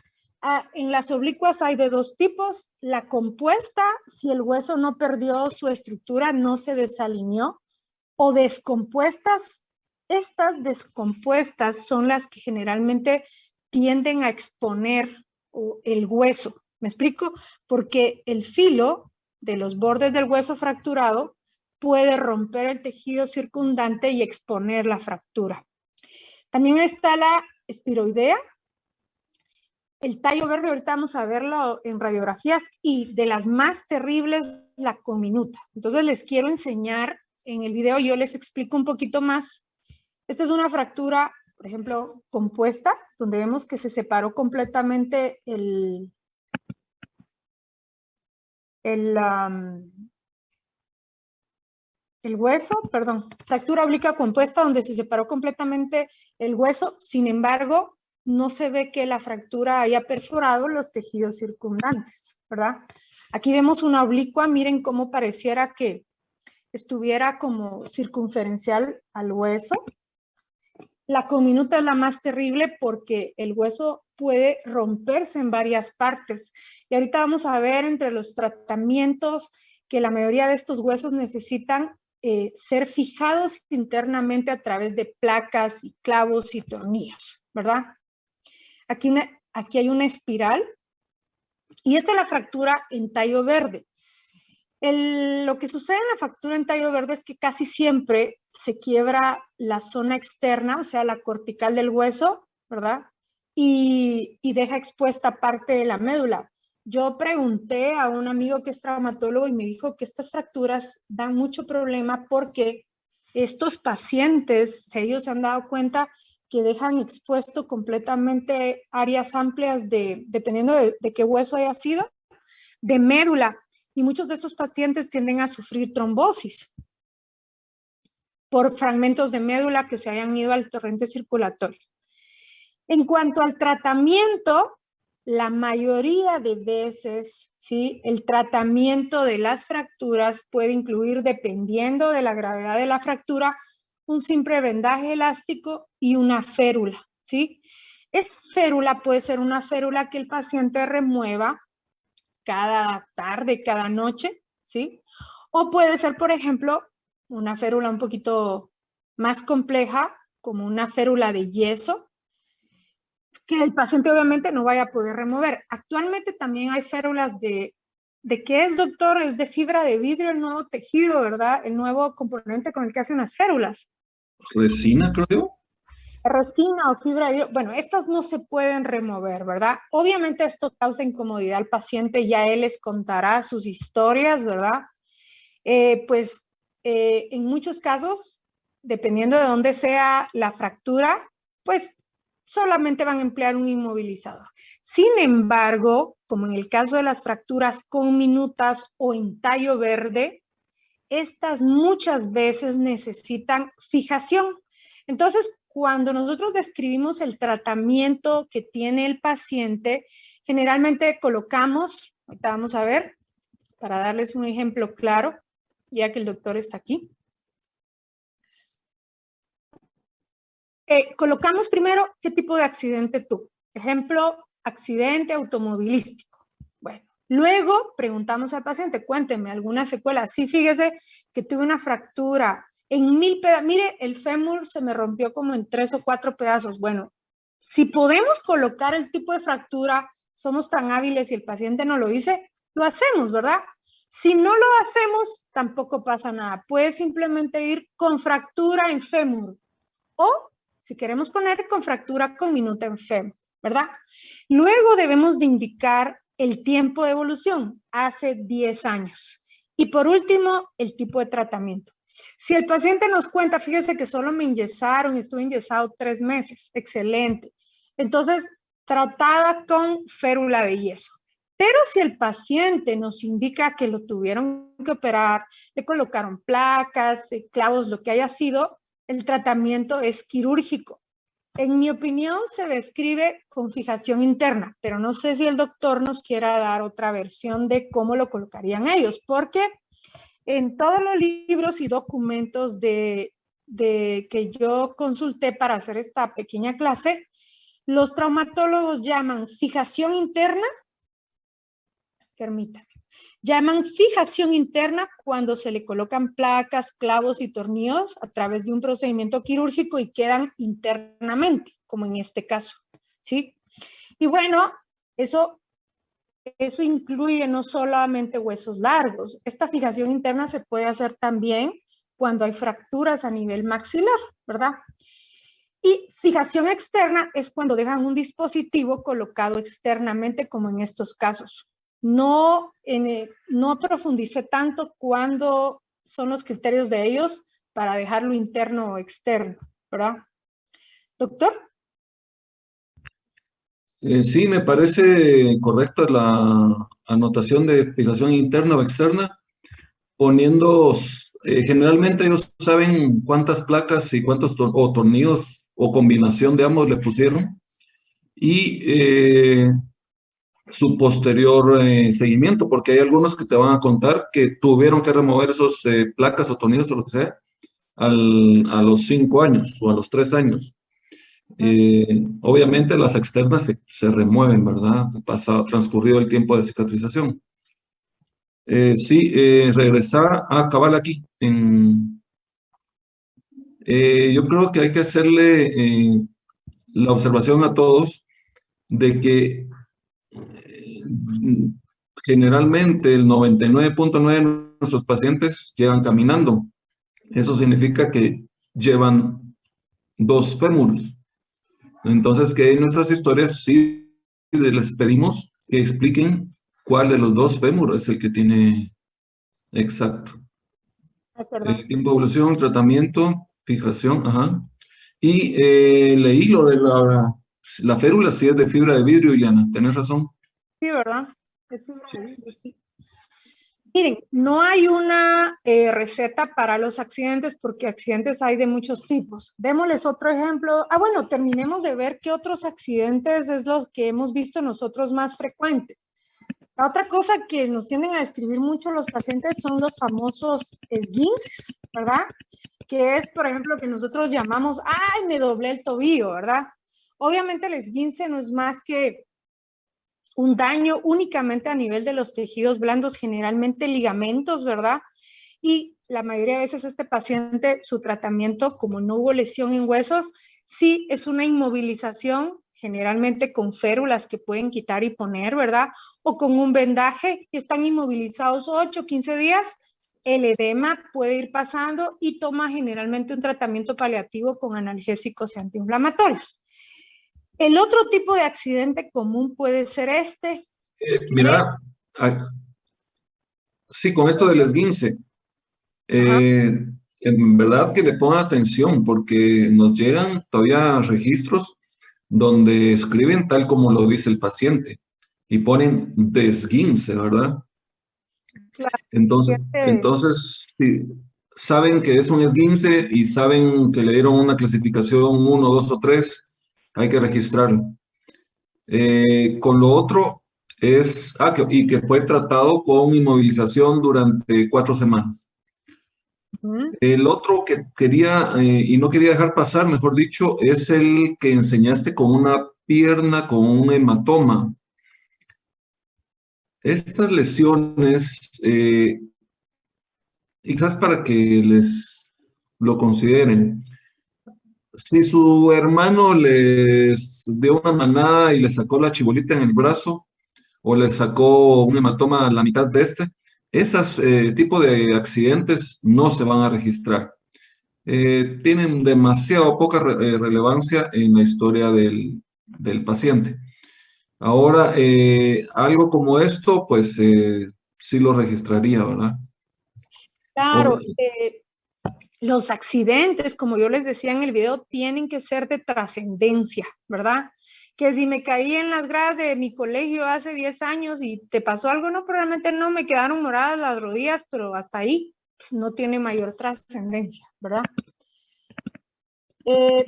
En las oblicuas hay de dos tipos. La compuesta, si el hueso no perdió su estructura, no se desalineó, o descompuestas. Estas descompuestas son las que generalmente tienden a exponer el hueso. ¿Me explico? Porque el filo de los bordes del hueso fracturado puede romper el tejido circundante y exponer la fractura. También está la estiroidea. El tallo verde, ahorita vamos a verlo en radiografías, y de las más terribles, la comminuta. Entonces les quiero enseñar, en el video yo les explico un poquito más. Esta es una fractura, por ejemplo, compuesta, donde vemos que se separó completamente el hueso, perdón, fractura obliqua compuesta donde se separó completamente el hueso, sin embargo, no se ve que la fractura haya perforado los tejidos circundantes, ¿verdad? Aquí vemos una oblicua, miren cómo pareciera que estuviera como circunferencial al hueso. La comminuta es la más terrible porque el hueso puede romperse en varias partes. Y ahorita vamos a ver entre los tratamientos que la mayoría de estos huesos necesitan ser fijados internamente a través de placas y clavos y tornillos, ¿verdad? Aquí hay una espiral y esta es la fractura en tallo verde. Lo que sucede en la fractura en tallo verde es que casi siempre se quiebra la zona externa, o sea, la cortical del hueso, ¿verdad? Y deja expuesta parte de la médula. Yo pregunté a un amigo que es traumatólogo y me dijo que estas fracturas dan mucho problema porque estos pacientes, ellos se han dado cuenta que dejan expuesto completamente áreas amplias dependiendo de qué hueso haya sido, de médula. Y muchos de estos pacientes tienden a sufrir trombosis por fragmentos de médula que se hayan ido al torrente circulatorio. En cuanto al tratamiento, la mayoría de veces, ¿sí?, el tratamiento de las fracturas puede incluir, dependiendo de la gravedad de la fractura, un simple vendaje elástico y una férula, ¿sí? Esta férula puede ser una férula que el paciente remueva cada tarde, cada noche, ¿sí? O puede ser, por ejemplo, una férula un poquito más compleja, como una férula de yeso, que el paciente obviamente no vaya a poder remover. Actualmente también hay férulas ¿de qué es, doctor? Es de fibra de vidrio, el nuevo tejido, ¿verdad? El nuevo componente con el que hacen las férulas. Resina, creo. Resina o fibra de vidrio. Bueno, estas no se pueden remover, ¿verdad? Obviamente esto causa incomodidad al paciente, ya él les contará sus historias, ¿verdad? En muchos casos, dependiendo de dónde sea la fractura, pues solamente van a emplear un inmovilizador. Sin embargo, como en el caso de las fracturas comminutas o en tallo verde, estas muchas veces necesitan fijación. Entonces, cuando nosotros describimos el tratamiento que tiene el paciente, generalmente colocamos, ahorita vamos a ver, para darles un ejemplo claro, ya que el doctor está aquí. Colocamos primero qué tipo de accidente tuvo. Ejemplo, accidente automovilístico. Bueno, luego preguntamos al paciente, cuénteme alguna secuela. Sí, fíjese que tuve una fractura en 1000 pedazos. Mire, el fémur se me rompió como en 3 o 4 pedazos. Bueno, si podemos colocar el tipo de fractura, somos tan hábiles y el paciente no lo dice, lo hacemos, ¿verdad? Si no lo hacemos, tampoco pasa nada. Puede simplemente ir con fractura en fémur o, si queremos poner, con fractura con minuta en fémur, ¿verdad? Luego debemos de indicar el tiempo de evolución, hace 10 años. Y por último, el tipo de tratamiento. Si el paciente nos cuenta, fíjese que solo me enyesaron, estuve enyesado 3 meses, excelente. Entonces, tratada con férula de yeso. Pero si el paciente nos indica que lo tuvieron que operar, le colocaron placas, clavos, lo que haya sido, el tratamiento es quirúrgico. En mi opinión, se describe con fijación interna, pero no sé si el doctor nos quiera dar otra versión de cómo lo colocarían ellos, porque en todos los libros y documentos que yo consulté para hacer esta pequeña clase, los traumatólogos llaman fijación interna, permítanme, llaman fijación interna cuando se le colocan placas, clavos y tornillos a través de un procedimiento quirúrgico y quedan internamente, como en este caso, ¿sí? Y bueno, eso incluye no solamente huesos largos. Esta fijación interna se puede hacer también cuando hay fracturas a nivel maxilar, ¿verdad? Y fijación externa es cuando dejan un dispositivo colocado externamente, como en estos casos. No profundicé tanto cuándo son los criterios de ellos para dejarlo interno o externo, ¿verdad? ¿Doctor? Sí, me parece correcta la anotación de fijación interna o externa, poniendo, generalmente ellos saben cuántas placas y cuántos tornillos o combinación de ambos le pusieron y su posterior seguimiento, porque hay algunos que te van a contar que tuvieron que remover esos placas o tornillos o lo que sea a los 5 años o a los 3 años. Obviamente las externas se remueven, ¿verdad? Transcurrido el tiempo de cicatrización. Sí, regresar a cabal aquí. Yo creo que hay que hacerle la observación a todos de que generalmente el 99.9 de nuestros pacientes llegan caminando. Eso significa que llevan 2 fémures. Entonces, que en nuestras historias sí les pedimos que expliquen cuál de los 2 fémures es el que tiene exacto. El tiempo de evolución, tratamiento, fijación, ajá. Y leí lo de la férula, sí es de fibra de vidrio, Iliana, tenés razón. Sí, ¿verdad? Es fibra de vidrio, sí. Miren, no hay una receta para los accidentes porque accidentes hay de muchos tipos. Démosles otro ejemplo. Bueno, terminemos de ver qué otros accidentes es lo que hemos visto nosotros más frecuente. La otra cosa que nos tienden a describir mucho los pacientes son los famosos esguinces, ¿verdad? Que es, por ejemplo, que nosotros llamamos, ¡ay, me doblé el tobillo!, ¿verdad? Obviamente el esguince no es más que un daño únicamente a nivel de los tejidos blandos, generalmente ligamentos, ¿verdad? Y la mayoría de veces este paciente, su tratamiento, como no hubo lesión en huesos, sí es una inmovilización, generalmente con férulas que pueden quitar y poner, ¿verdad? O con un vendaje, y están inmovilizados 8, 15 días, el edema puede ir pasando y toma generalmente un tratamiento paliativo con analgésicos y antiinflamatorios. El otro tipo de accidente común puede ser este. Mira, sí, con esto del esguince, en verdad que le pongan atención porque nos llegan todavía registros donde escriben tal como lo dice el paciente y ponen desguince, ¿verdad? Claro. Entonces sí, saben que es un esguince y saben que le dieron una clasificación 1, 2 o 3, hay que registrarlo. Con lo otro es, y que fue tratado con inmovilización durante 4 semanas. El otro que quería, y no quería dejar pasar, mejor dicho, es el que enseñaste con una pierna con un hematoma. Estas lesiones, quizás para que les lo consideren, si su hermano les dio una manada y le sacó la chibolita en el brazo, o le sacó un hematoma a la mitad de esos tipos de accidentes no se van a registrar. Tienen demasiado poca relevancia en la historia del paciente. Ahora, algo como esto, pues sí lo registraría, ¿verdad? Claro, los accidentes, como yo les decía en el video, tienen que ser de trascendencia, ¿verdad? Que si me caí en las gradas de mi colegio hace 10 años y te pasó algo, no, probablemente no, me quedaron moradas las rodillas, pero hasta ahí no tiene mayor trascendencia, ¿verdad?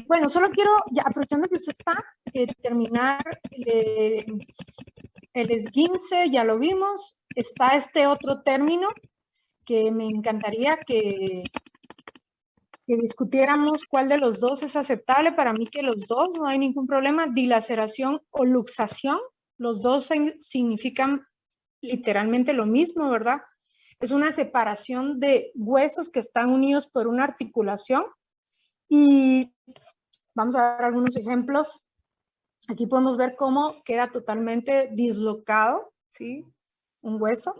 Bueno, solo quiero, ya aprovechando que usted está, terminar el esguince, ya lo vimos. Está este otro término que me encantaría que discutiéramos cuál de los dos es aceptable. Para mí que los dos, no hay ningún problema. Dilaceración o luxación, los dos significan literalmente lo mismo, ¿verdad? Es una separación de huesos que están unidos por una articulación. Y vamos a ver algunos ejemplos. Aquí podemos ver cómo queda totalmente dislocado, ¿sí? Un hueso.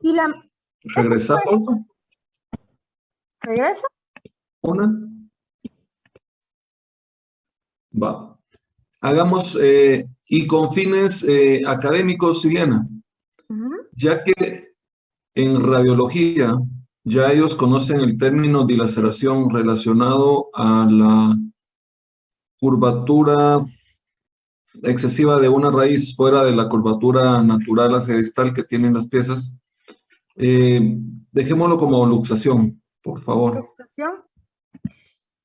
Y la... ¿Regresa, Alfonso? ¿Regresa? Una. Va. Hagamos, y con fines académicos, Siliana, ya que en radiología ya ellos conocen el término dilaceración relacionado a la curvatura excesiva de una raíz fuera de la curvatura natural hacia distal que tienen las piezas. Dejémoslo como luxación, por favor. Luxación.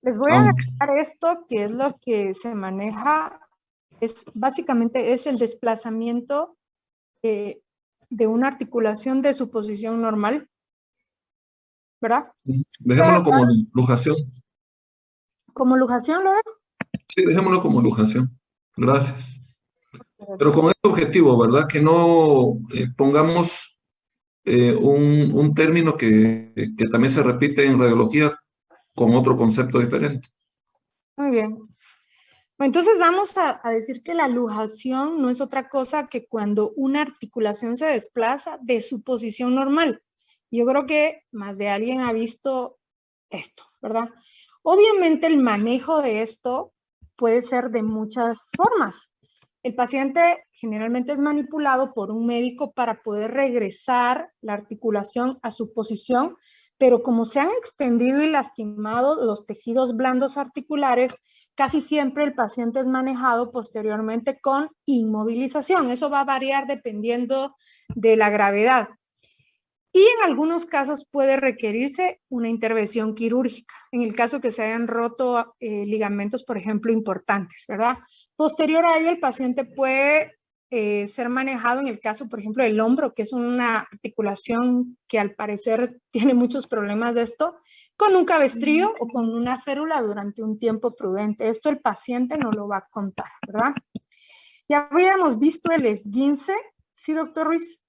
Les voy a agregar esto, que es lo que se maneja, básicamente es el desplazamiento de una articulación de su posición normal, ¿verdad? Dejémoslo como luxación. ¿Como luxación lo dejo? Sí, dejémoslo como luxación. Gracias. Pero con este objetivo, ¿verdad? Que no pongamos un término que también se repite en radiología con otro concepto diferente. Muy bien. Entonces vamos a decir que la luxación no es otra cosa que cuando una articulación se desplaza de su posición normal. Yo creo que más de alguien ha visto esto, ¿verdad? Obviamente el manejo de esto puede ser de muchas formas. El paciente generalmente es manipulado por un médico para poder regresar la articulación a su posición, pero como se han extendido y lastimado los tejidos blandos articulares, casi siempre el paciente es manejado posteriormente con inmovilización. Eso va a variar dependiendo de la gravedad. Y en algunos casos puede requerirse una intervención quirúrgica, en el caso que se hayan roto ligamentos, por ejemplo, importantes, ¿verdad? Posterior a ello, el paciente puede ser manejado en el caso, por ejemplo, del hombro, que es una articulación que al parecer tiene muchos problemas de esto, con un cabestrillo o con una férula durante un tiempo prudente. Esto el paciente no lo va a contar, ¿verdad? Ya habíamos visto el esguince. ¿Sí, doctor Ruiz?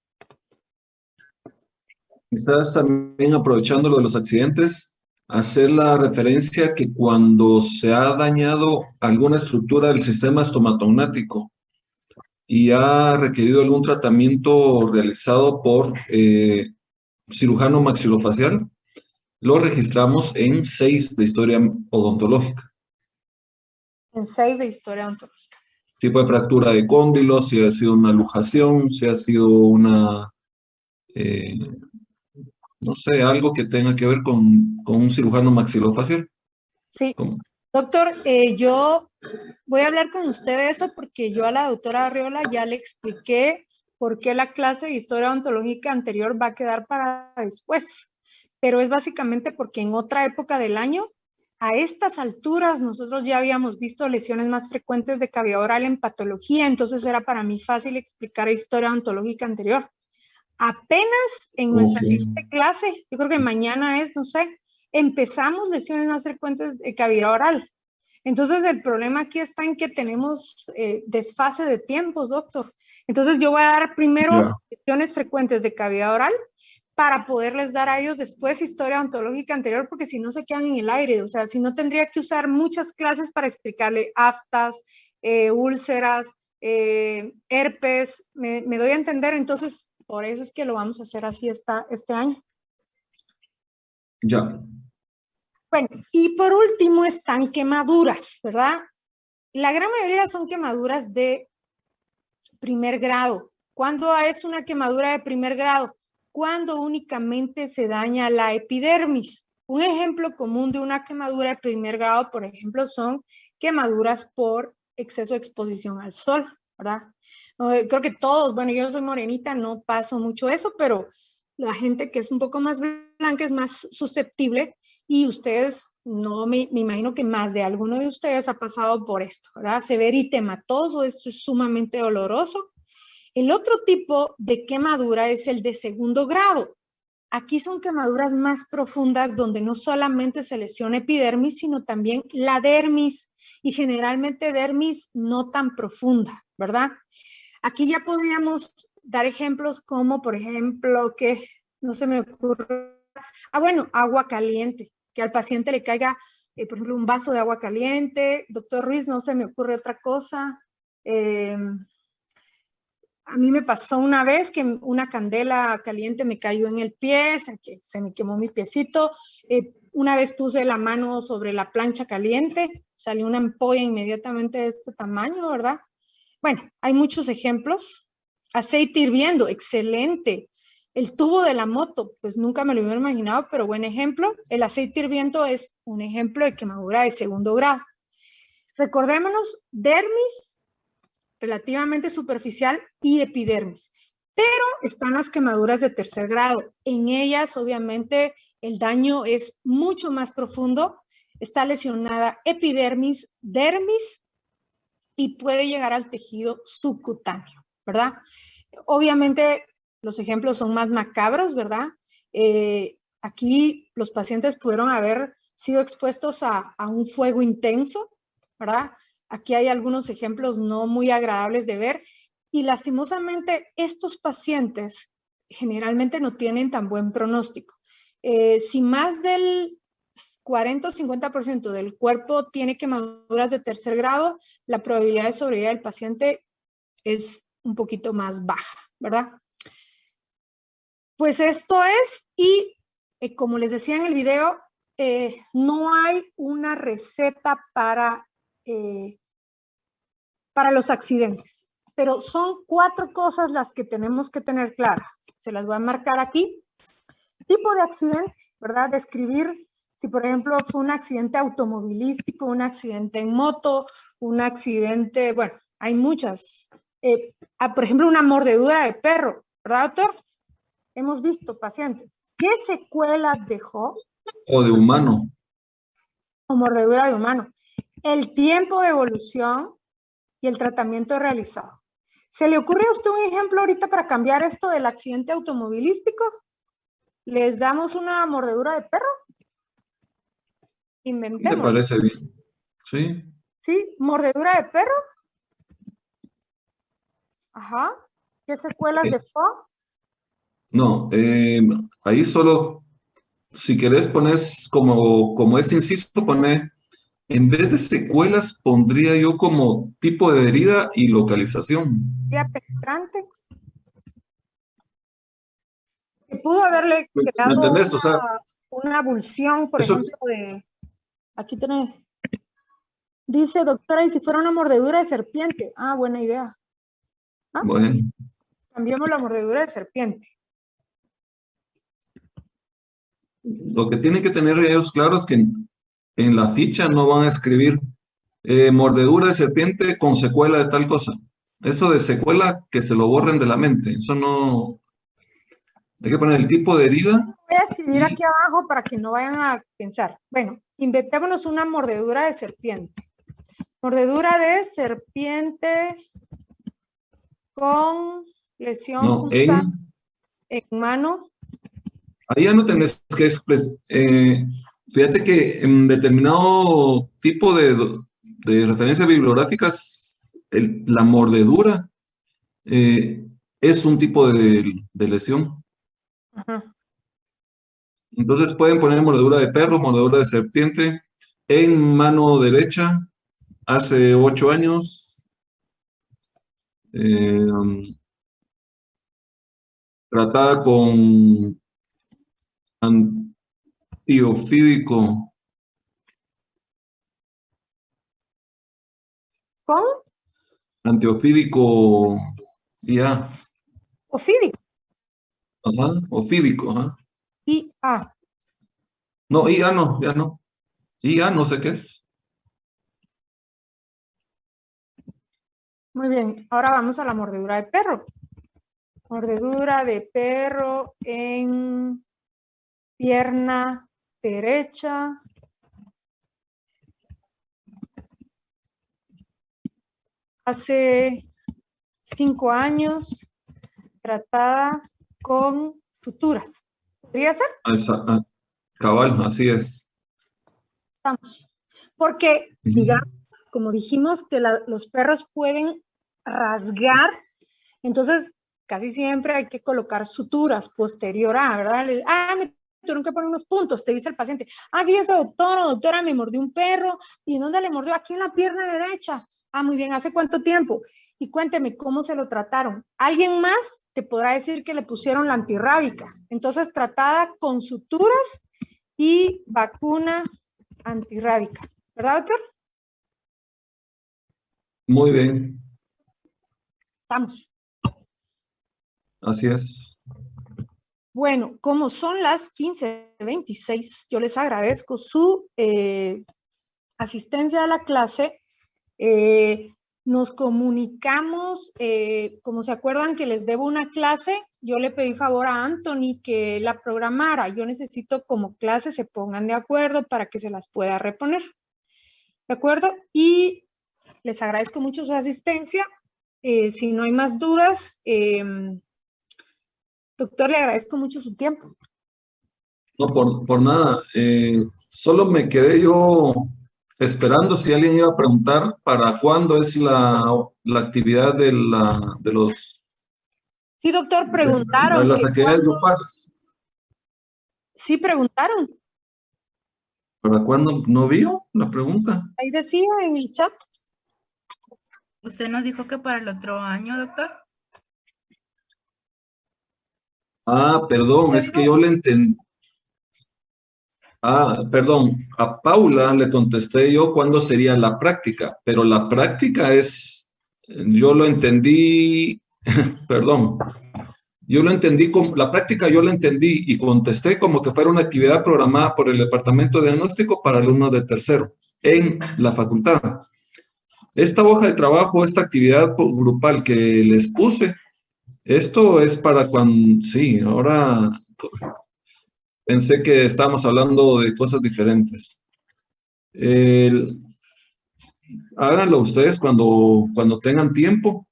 Quizás también aprovechando lo de los accidentes, hacer la referencia que cuando se ha dañado alguna estructura del sistema estomatognático y ha requerido algún tratamiento realizado por cirujano maxilofacial, lo registramos en 6 de historia odontológica. En 6 de historia odontológica. Tipo de fractura de cóndilo, si ha sido una luxación, si ha sido una... no sé, algo que tenga que ver con un cirujano maxilofacial. Sí. ¿Cómo? Doctor, yo voy a hablar con usted de eso porque yo a la doctora Arriola ya le expliqué por qué la clase de historia odontológica anterior va a quedar para después. pero es básicamente porque en otra época del año, a estas alturas, nosotros ya habíamos visto lesiones más frecuentes de cavidad oral en patología, entonces era para mí fácil explicar historia odontológica anterior. Apenas en nuestra siguiente clase, yo creo que mañana es, no sé, empezamos lesiones más frecuentes de cavidad oral. Entonces, el problema aquí está en que tenemos desfase de tiempos, doctor. Entonces, yo voy a dar primero lesiones frecuentes de cavidad oral para poderles dar a ellos después historia odontológica anterior, porque si no se quedan en el aire. O sea, si no tendría que usar muchas clases para explicarle aftas, úlceras, herpes, me doy a entender. Entonces, por eso es que lo vamos a hacer así este año. Ya. Bueno, y por último están quemaduras, ¿verdad? La gran mayoría son quemaduras de primer grado. ¿Cuándo es una quemadura de primer grado? Cuando únicamente se daña la epidermis. Un ejemplo común de una quemadura de primer grado, por ejemplo, son quemaduras por exceso de exposición al sol, ¿verdad? Creo que todos, bueno, yo soy morenita, no paso mucho eso, pero la gente que es un poco más blanca es más susceptible y ustedes, no me imagino que más de alguno de ustedes ha pasado por esto, ¿verdad? Severo eritematoso, esto es sumamente doloroso. El otro tipo de quemadura es el de segundo grado. Aquí son quemaduras más profundas donde no solamente se lesiona epidermis, sino también la dermis y generalmente dermis no tan profunda, ¿verdad? Aquí ya podríamos dar ejemplos como, por ejemplo, que no se me ocurre, bueno, agua caliente, que al paciente le caiga, por ejemplo, un vaso de agua caliente. Doctor Ruiz, no se me ocurre otra cosa. A mí me pasó una vez que una candela caliente me cayó en el pie, se me quemó mi piecito. Una vez puse la mano sobre la plancha caliente, salió una ampolla inmediatamente de este tamaño, ¿verdad? Bueno, hay muchos ejemplos. Aceite hirviendo, excelente. El tubo de la moto, pues nunca me lo hubiera imaginado, pero buen ejemplo. El aceite hirviendo es un ejemplo de quemadura de segundo grado. Recordémonos, dermis, relativamente superficial, y epidermis. Pero están las quemaduras de tercer grado. En ellas, obviamente, el daño es mucho más profundo. Está lesionada epidermis, dermis, y puede llegar al tejido subcutáneo, ¿verdad? Obviamente, los ejemplos son más macabros, ¿verdad? Aquí los pacientes pudieron haber sido expuestos a un fuego intenso, ¿verdad? Aquí hay algunos ejemplos no muy agradables de ver y lastimosamente estos pacientes generalmente no tienen tan buen pronóstico. Si más del 40 o 50% del cuerpo tiene quemaduras de tercer grado, la probabilidad de sobrevivir del paciente es un poquito más baja, ¿verdad? Pues esto es, y como les decía en el video, no hay una receta para los accidentes, pero son 4 cosas las que tenemos que tener claras. Se las voy a marcar aquí. Tipo de accidente, ¿verdad? Describir si, por ejemplo, fue un accidente automovilístico, un accidente en moto, un accidente, bueno, hay muchas. Por ejemplo, una mordedura de perro, ¿verdad, doctor? Hemos visto pacientes. ¿Qué secuelas dejó? O de humano. O mordedura de humano. El tiempo de evolución y el tratamiento realizado. ¿Se le ocurre a usted un ejemplo ahorita para cambiar esto del accidente automovilístico? ¿Les damos una mordedura de perro? Inventemos. ¿Te parece bien? Sí. ¿Sí? ¿Mordedura de perro? Ajá. ¿Qué secuelas dejó? No, ahí solo, si querés pones como es inciso, pone, en vez de secuelas, pondría yo como tipo de herida y localización. ¿Herida penetrante? Que pudo haberle ¿Me quedado entendés? O sea, una abulsión, por eso, ejemplo, de... Aquí tenés. Dice, doctora, ¿y si fuera una mordedura de serpiente? Ah, buena idea. ¿Ah? bueno, Cambiemos la mordedura de serpiente. lo que tienen que tener ellos claro es que en la ficha no van a escribir mordedura de serpiente con secuela de tal cosa. Eso de secuela, que se lo borren de la mente. Eso no Hay que poner el tipo de herida. Voy a escribir aquí abajo para que no vayan a pensar. Bueno, inventémonos una mordedura de serpiente. Mordedura de serpiente con lesión No, punzante en mano. ahí ya no tenés que expresar. Fíjate que en determinado tipo de referencias bibliográficas, la mordedura es un tipo de lesión. Ajá. Entonces pueden poner mordedura de perro, mordedura de serpiente en mano derecha hace 8 años. Tratada con antiofídico. ¿Con? Antiofídico IA. Ofídico. Ajá, ofídico, ajá. IA. No, IA no, ya no. IA no sé qué es. Muy bien, ahora vamos a la mordedura de perro. Mordedura de perro en pierna derecha. Hace 5 años, tratada con suturas. ¿Podría ser? Cabal, así es. Estamos. Porque, digamos, como dijimos, que los perros pueden rasgar, entonces casi siempre hay que colocar suturas posterior a, ¿verdad? Me tuvieron que poner unos puntos, te dice el paciente. Fíjese, doctor o doctora, me mordió un perro. ¿Y en dónde le mordió? Aquí en la pierna derecha. Muy bien, ¿hace cuánto tiempo? Y cuénteme cómo se lo trataron. Alguien más te podrá decir que le pusieron la antirrábica. Entonces, tratada con suturas y vacuna antirrábica. ¿Verdad, doctor? Muy bien. Estamos. Así es. Bueno, como son las 15:26, yo les agradezco su asistencia a la clase. Nos comunicamos, como se acuerdan que les debo una clase, yo le pedí favor a Anthony que la programara. Yo necesito como clase se pongan de acuerdo para que se las pueda reponer. ¿De acuerdo? Y les agradezco mucho su asistencia. Si no hay más dudas, doctor, le agradezco mucho su tiempo. No, por nada. Solo me quedé yo esperando si alguien iba a preguntar para cuándo es la actividad de los... Sí, doctor, preguntaron. De las actividades grupales. Sí, preguntaron. ¿Para cuándo? ¿No vio la pregunta? Ahí decía en el chat. ¿Usted nos dijo que para el otro año, doctor? Perdón, es que yo le entendí. Perdón, a Paula le contesté yo cuándo sería la práctica, pero la práctica yo lo entendí, perdón, yo lo entendí como, la práctica yo la entendí y contesté como que fuera una actividad programada por el departamento de diagnóstico para alumnos de tercero en la facultad. Esta hoja de trabajo, esta actividad grupal que les puse, esto es para cuando, sí, ahora pensé que estábamos hablando de cosas diferentes. Háganlo ustedes cuando tengan tiempo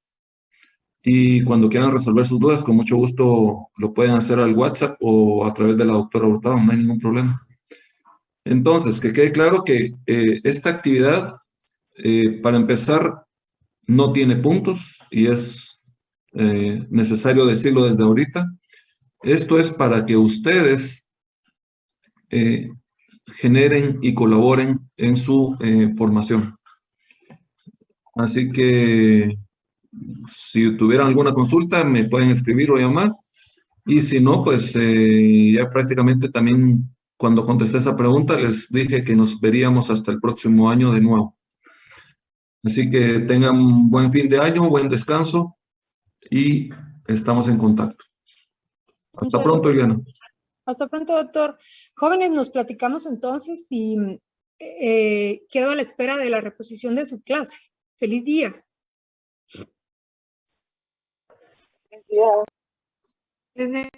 y cuando quieran resolver sus dudas, con mucho gusto lo pueden hacer al WhatsApp o a través de la doctora Hurtado, no hay ningún problema. Entonces, que quede claro que esta actividad, para empezar, no tiene puntos y es necesario decirlo desde ahorita. Esto es para que ustedes generen y colaboren en su formación. Así que si tuvieran alguna consulta, me pueden escribir o llamar. Y si no, pues ya prácticamente también cuando contesté esa pregunta les dije que nos veríamos hasta el próximo año de nuevo. Así que tengan un buen fin de año, buen descanso y estamos en contacto. Hasta pronto, Eliana. Hasta pronto, doctor. Jóvenes, nos platicamos entonces y quedo a la espera de la reposición de su clase. ¡Feliz día! Feliz día.